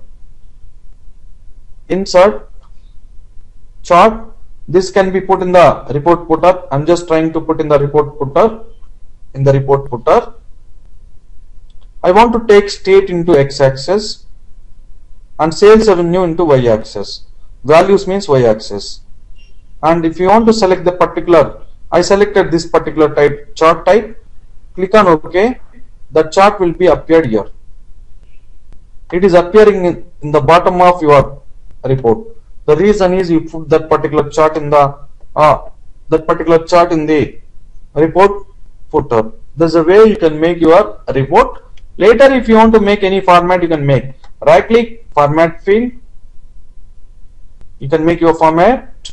Insert chart. This can be put in the report footer. I'm just trying to put in the report footer. In the report footer, I want to take state into x-axis and sales revenue into y-axis. Values means y-axis. And if you want to select the particular, I selected this particular type, chart type. Click on OK. The chart will be appeared here. It is appearing in the bottom of your report. The reason is you put that particular chart in the report footer. There's a way you can make your report. Later, if you want to make any format, you can make. Right click, format field. You can make your format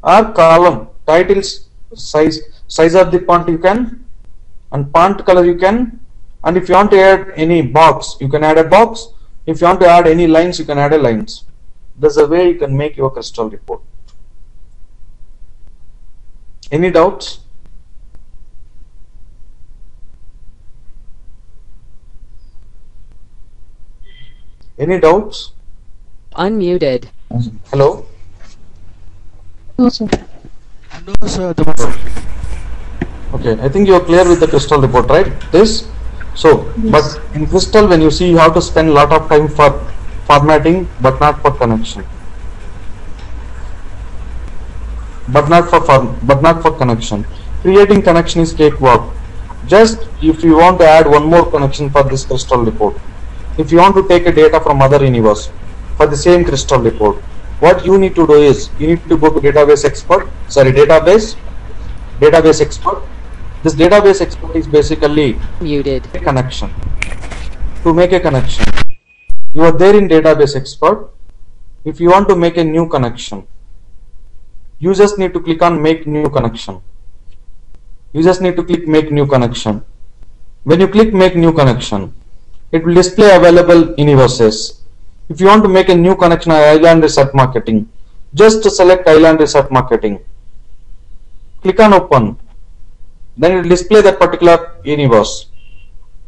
or column, titles, size of the font you can, and font color you can. And if you want to add any box, you can add a box. If you want to add any lines, you can add a lines. There's a way you can make your crystal report. Any doubts? Any doubts? Unmuted. Hello? No, sir. No, sir. Okay, I think you are clear with the crystal report, right? This? So, Yes. but in crystal, when you see, you have to spend a lot of time for formatting, but not for connection. But not for connection. Creating connection is cakewalk. Just if you want to add one more connection for this crystal report, if you want to take a data from other universe for the same crystal report, what you need to do is you need to go to database expert. Database expert. This database expert is basically Muted. a connection. To make a connection, you are there in database expert. If you want to make a new connection, you just need to click on make new connection. You just need to click make new connection. When you click make new connection, it will display available universes. If you want to make a new connection on Island Resort Marketing, just select Island Resort Marketing. Click on open. Then it will display that particular universe.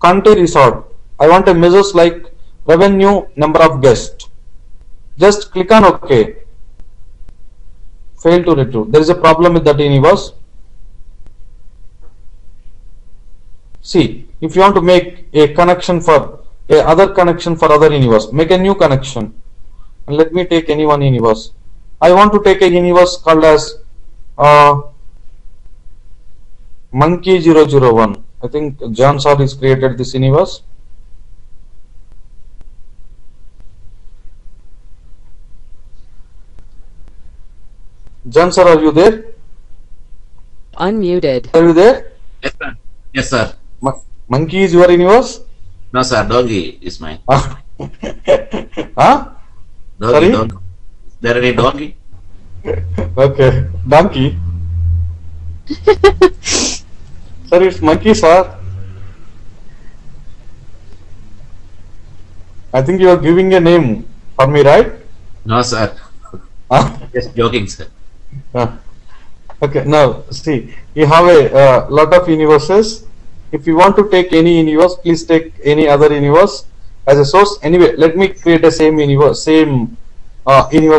Country resort. I want a measures like revenue, number of guests. Just click on OK. Fail to retrieve. There is a problem with that universe. See, if you want to make a connection for other connection for other universe. Make a new connection. And let me take any one universe. I want to take a universe called as Monkey 001. I think John Saar has created this universe. John Sir, are you there? Unmuted. Are you there? Yes, sir. Yes, sir. Monkey is your universe? No, sir. Doggy is mine. Huh? Doggy, Sorry? dog. Is there any doggy? Okay. Donkey. Sir, it's monkey, sir. I think you are giving a name for me, right? No, sir. Huh? Just joking, sir. Okay, now see, you have a lot of universes. If you want to take any universe, please take any other universe as a source. Anyway, let me create a same universe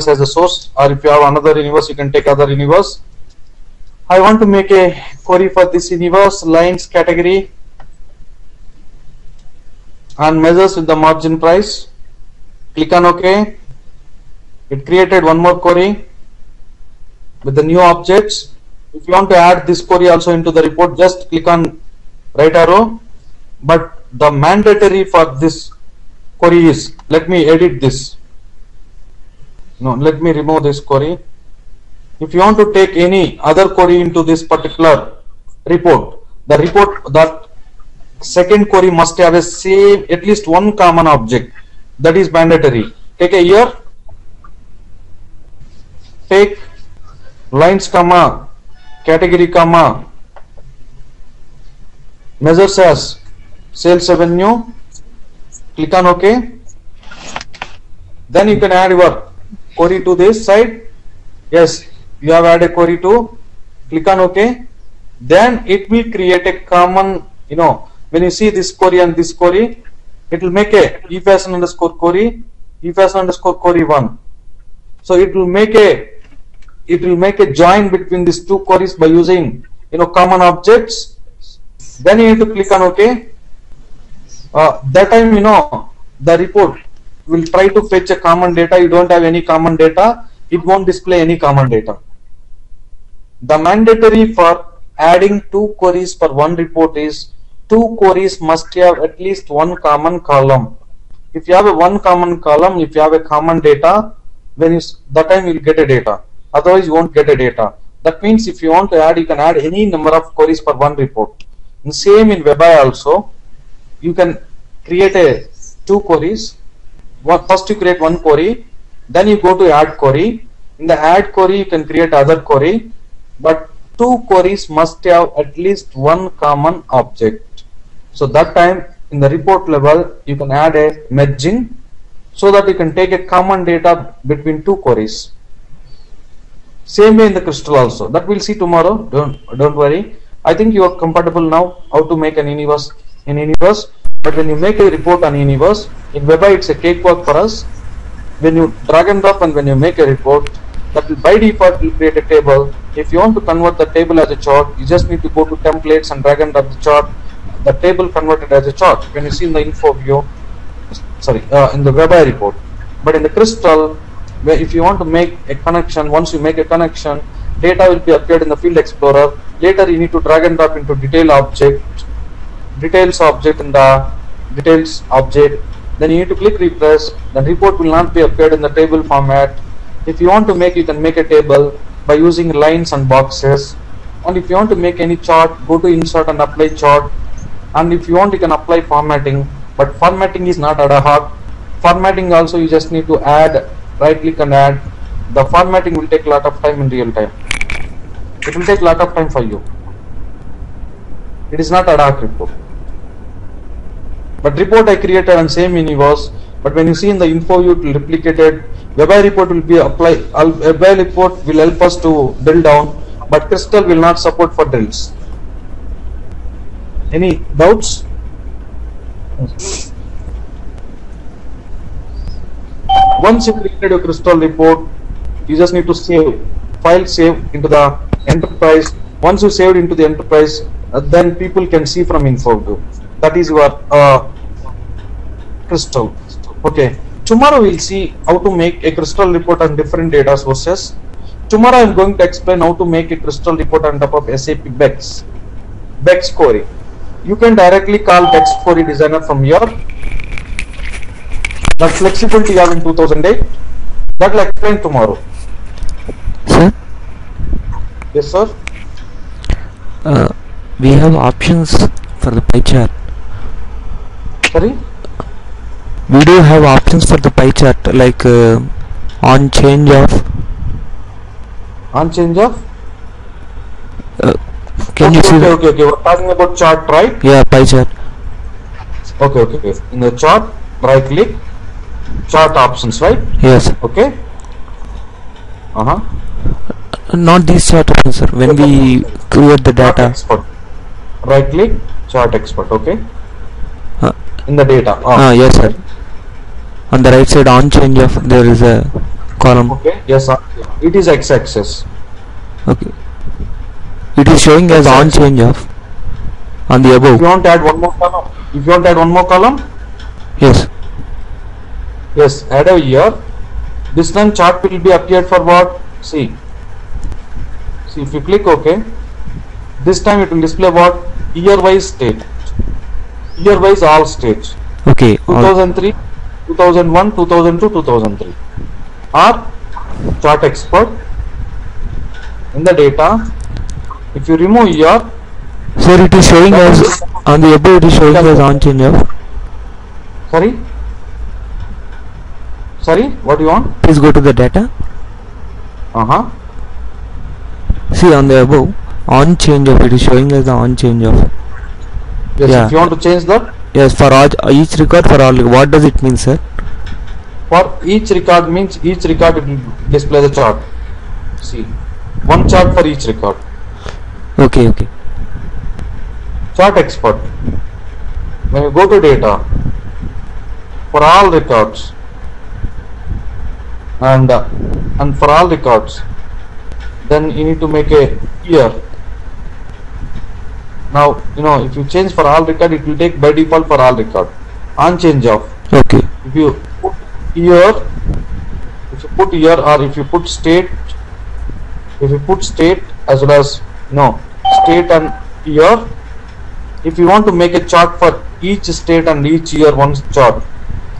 as a source, or if you have another universe, you can take other universe. I want to make a query for this universe, lines category, and measures with the margin price. Click on OK. It created one more query with the new objects. If you want to add this query also into the report, just click on right arrow. But the mandatory for this query is, let me edit this. No, let me remove this query. If you want to take any other query into this particular report, that second query must have a same, at least one common object. That is mandatory. Take a year, take lines comma category comma measures as sales revenue. Click on OK. Then you can add your query to this side. Yes, you have added a query to. Click on OK. Then it will create a common, when you see this query and this query, it will make a efashion underscore query 1. So it will make a join between these two queries by using common objects. Then you need to click on OK. That time the report will try to fetch a common data. You don't have any common data, it won't display any common data. The mandatory for adding two queries for one report is two queries must have at least one common column. If you have a one common column, if you have a common data, then that time you will get a data. Otherwise you won't get a data. That means if you want to add, you can add any number of queries for one report. And same in WebAI also, you can create two queries. First you create one query, then you go to add query. In the add query you can create other query, but two queries must have at least one common object. So that time in the report level you can add a merging so that you can take a common data between two queries. Same way in the crystal also. That we'll see tomorrow. Don't worry. I think you are comfortable now how to make an universe in universe. But when you make a report on universe, in WebAI it's a cakewalk for us. When you drag and drop and when you make a report, that will by default will create a table. If you want to convert the table as a chart, you just need to go to templates and drag and drop the chart. The table converted as a chart when you see in the info view, in the WebAI report. But in the crystal, where if you want to make a connection, once you make a connection, data will be appeared in the field explorer. Later you need to drag and drop into details object in the details object. Then you need to click refresh. The report will not be appeared in the table format. If you want to make, you can make a table by using lines and boxes. And if you want to make any chart, go to insert and apply chart. And if you want, you can apply formatting. But formatting is not ad hoc. Formatting also you just need to add, right click and add. The formatting will take a lot of time in real time. It will take a lot of time for you. It is not ad hoc report. But report I created on same universe. But when you see in the info view, it will replicate it. WebAI report will be applied. WebAI report will help us to drill down, but crystal will not support for drills. Any doubts? Once you created a crystal report, you just need to save. File save into the enterprise. Once you saved into the enterprise, then people can see from info view. That is your crystal. Okay. Tomorrow we'll see how to make a crystal report on different data sources. Tomorrow I'm going to explain how to make a crystal report on top of SAP Bex query. You can directly call Bex query designer from here. That flexibility you have in 2008. That will explain tomorrow. Sir, Yes, sir. we have options for the pie chart. Sorry. We do have options for the pie chart, like on change of. On change of. Can you see? Okay. We're talking about chart, right? Yeah, pie chart. Okay. In the chart, right click, chart options, right? Yes. Okay. Not these chart options, sir. When we create the Chart data. export. Right click, chart export. Okay. Uh, In the data. yes, sir. On the right side, on change of, there is a column. Okay. Yes, sir. It is x-axis. Okay. It is showing as on change of on the If above. you want to add one more column, Yes. yes, add a year. This time chart will be appeared for what? See, if you click OK, this time it will display what? Year wise state. Year wise all states. Okay. 2003, 2001, 2002, 2003. Or chart export. In the data, if you remove year, Sir, it is showing as on the above. It is showing as on change of. sorry, what do you want? Please go to the data. See on the above, on change of. It is showing as the on change of. Yes, Yeah. if you want to change that, Yes, for all, each record for all. What does it mean, sir? for each record means each record it will display the chart. See, one chart for each record. Okay. Chart export. When you go to data, for all records and for all records, then you need to make a year. Now if you change for all record, it will take by default for all record. On change of. Okay. If you put year, or if you put state, as well as state and year. If you want to make a chart for each state and each year, one chart,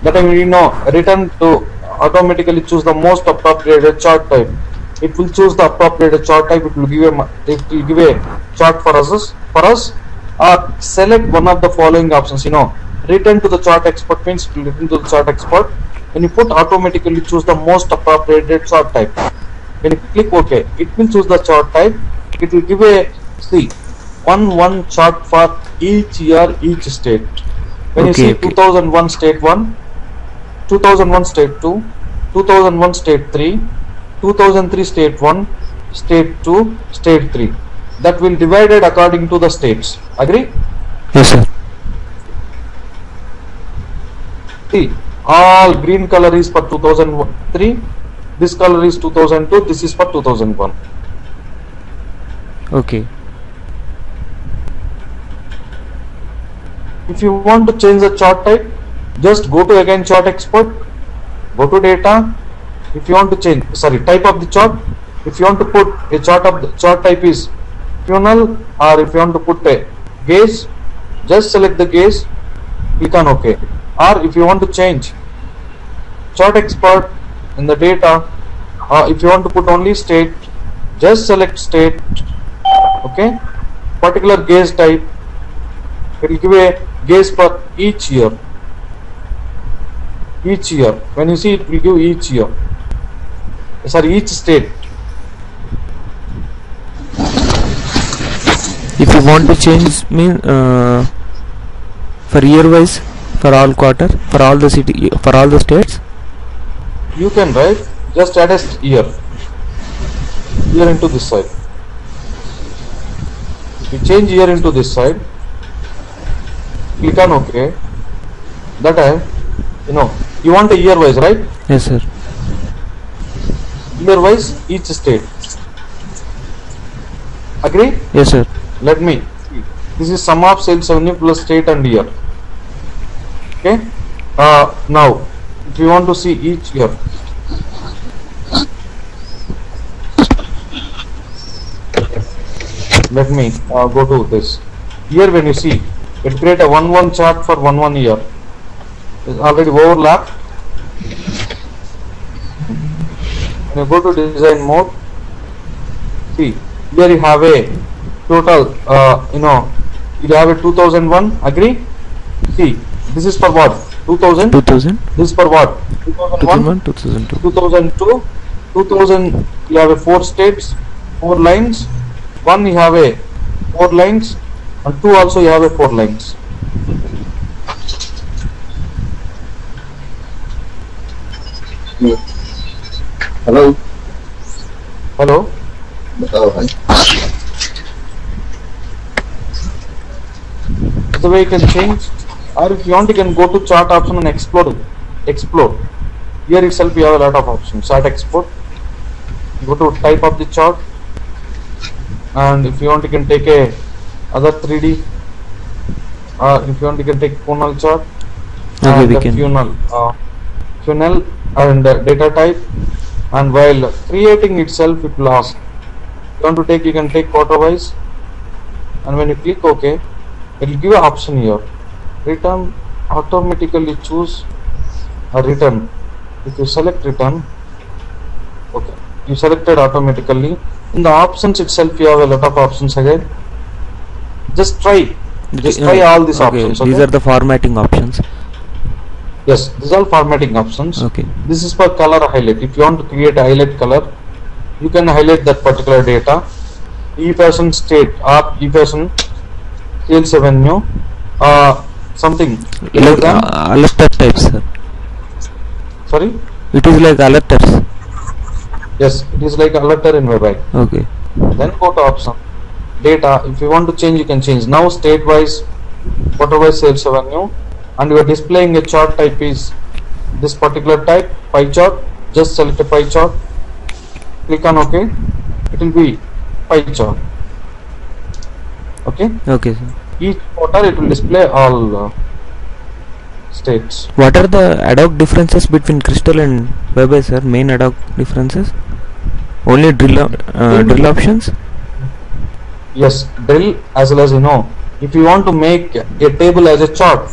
that time return to automatically choose the most appropriate chart type. It will choose the appropriate chart type. It will give a chart for us, or select one of the following options. Return to the chart export means it will return to the chart export. When you put automatically choose the most appropriate chart type. When you click OK, it will choose the chart type. It will give a one chart for each year, each state. When you see 2001 state 1, 2001 state 2, 2001 state 3, 2003 state 1, state 2, state 3. That will divided according to the states. Agree? Yes, sir. See, all green color is for 2003, this color is 2002, this is for 2001. Okay. If you want to change the chart type, just go to again chart export, go to data. If you want to change, type of the chart. If you want to put a chart of the chart type is funnel, or if you want to put a gauge, just select the gauge, click on OK. Or if you want to change chart export in the data, if you want to put only state, just select state. Okay, particular gauge type, it will give a gauge for each year. When you see, it will give each year, each state. If you want to change for year wise, for all quarter, for all the city, for all the states, you can write just add a year into this side. If you change year into this side, click on OK. That time you want a year wise, right? yes, sir. Year wise each state. Agree? Yes, sir. Let me see. This is sum of sales revenue plus state and year. Okay, Now, if you want to see each here, let me go to this. Here, when you see, it create a 1-1 chart for 1 year. It's already overlapped. When you go to design mode, see here you have a total. You have a 2001. Agree? See, this is for what? 2000. 2000. This is for what? 2001, 2002. 2002, 2000. You have a 4 states, 4 lines. 1 you have a 4 lines, and 2 also you have a 4 lines. Hello. Hello. The way you can change, or if you want, you can go to chart option and explore. Here itself you have a lot of options. Chart export. Go to type of the chart, and if you want, you can take a other 3D. If you want, you can take funnel chart. Okay, and we the can. funnel and data type. And while creating itself, it will ask. If you want to take, you can take quarter wise. And when you click OK, it will give an option here. Return, automatically choose a return. If you select return, okay, you selected automatically. In the options itself, you have a lot of options again. Just try all these options. Okay? These are the formatting options. Yes, these are formatting options. Okay. This is for color highlight. If you want to create a highlight color, you can highlight that particular data. E-person state or E-person sales revenue, something Like alerter types, sir. Sorry? It is like alerters. Yes, it is like alerter in WebEye. Okay. Then go to option. Data, if you want to change, you can change. Now state wise, quarter wise sales revenue, and you are displaying a chart type is this particular type, pie chart. Just select a pie chart, click on OK. It will be pie chart. Okay. Okay, sir. Each quarter it will display all states. What are the ad hoc differences between Crystal and WebEye, sir? Main ad hoc differences? Only drill options? Yes, drill as well as if you want to make a table as a chart.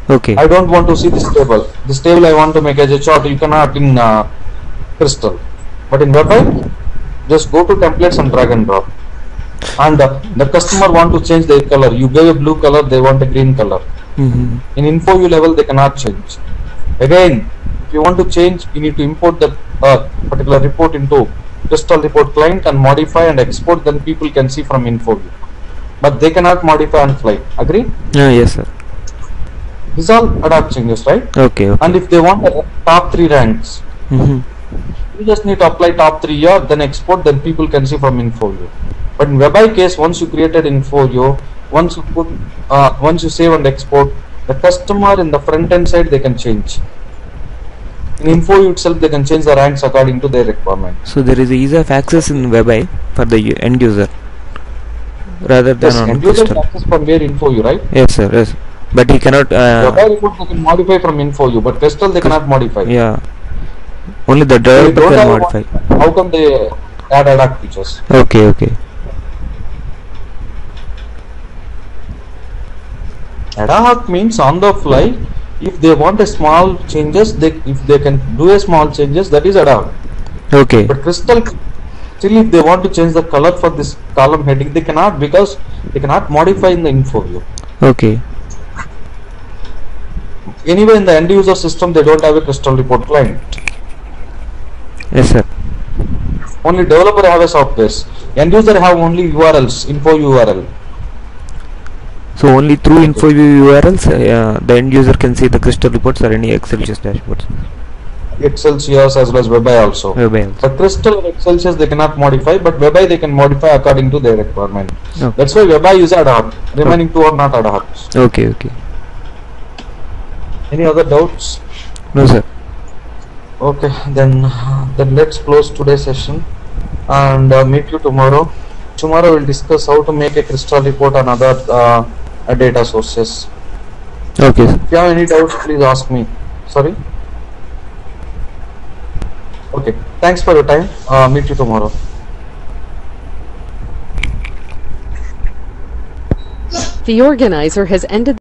Okay. I don't want to see this table. This table I want to make as a chart. You cannot in Crystal, but in WebEye, just go to templates and drag and drop. And the customer want to change their color. You gave a blue color, they want a green color. In InfoView level, they cannot change. Again, if you want to change, you need to import that particular report into Crystal report client and modify and export. Then people can see from InfoView, but they cannot modify on fly. Agree? Yes, sir. These are ad hoc changes, right? Okay. And if they want top 3 ranks, you just need to apply top 3 here, then export, then people can see from InfoView. But in WebEye case, once you created InfoView, once you save and export, the customer in the front end side they can change. In InfoView itself, they can change the ranks according to their requirement. So there is ease of access in WebEye for the end user, rather than on end user Crystal. access from where InfoView, right? Yes, sir. Yes, but he cannot. WebEye report they can modify from InfoView, but Crystal they cannot modify. Yeah. Only the developer can modify. How come they add ad hoc features? Okay. Okay. Ad hoc means on the fly. If they want a small changes, if they can do a small changes, that is ad hoc. Okay. But Crystal, still if they want to change the color for this column heading, they cannot, because they cannot modify in the InfoView. Okay. Anyway, in the end user system, they don't have a Crystal report client. Yes, sir. Only developer have a software. End user have only URLs, InfoView URL. So only through InfoView URLs, the end user can see the Crystal reports or any Excel sheets dashboards. Excel sheets as well as WebEye also. WebEye also. But Crystal and Excel sheets they cannot modify, but WebEye they can modify according to their requirement. Okay. That's why WebEye is ad hoc. Remaining 2 are not ad hoc. Okay. Okay. Any other doubts? No, sir. Okay, then let's close today's session and meet you tomorrow. Tomorrow we'll discuss how to make a Crystal report on other data sources. Okay, sir. If you have any doubts, please ask me. Sorry. Okay. Thanks for your time. Meet you tomorrow. The organizer has ended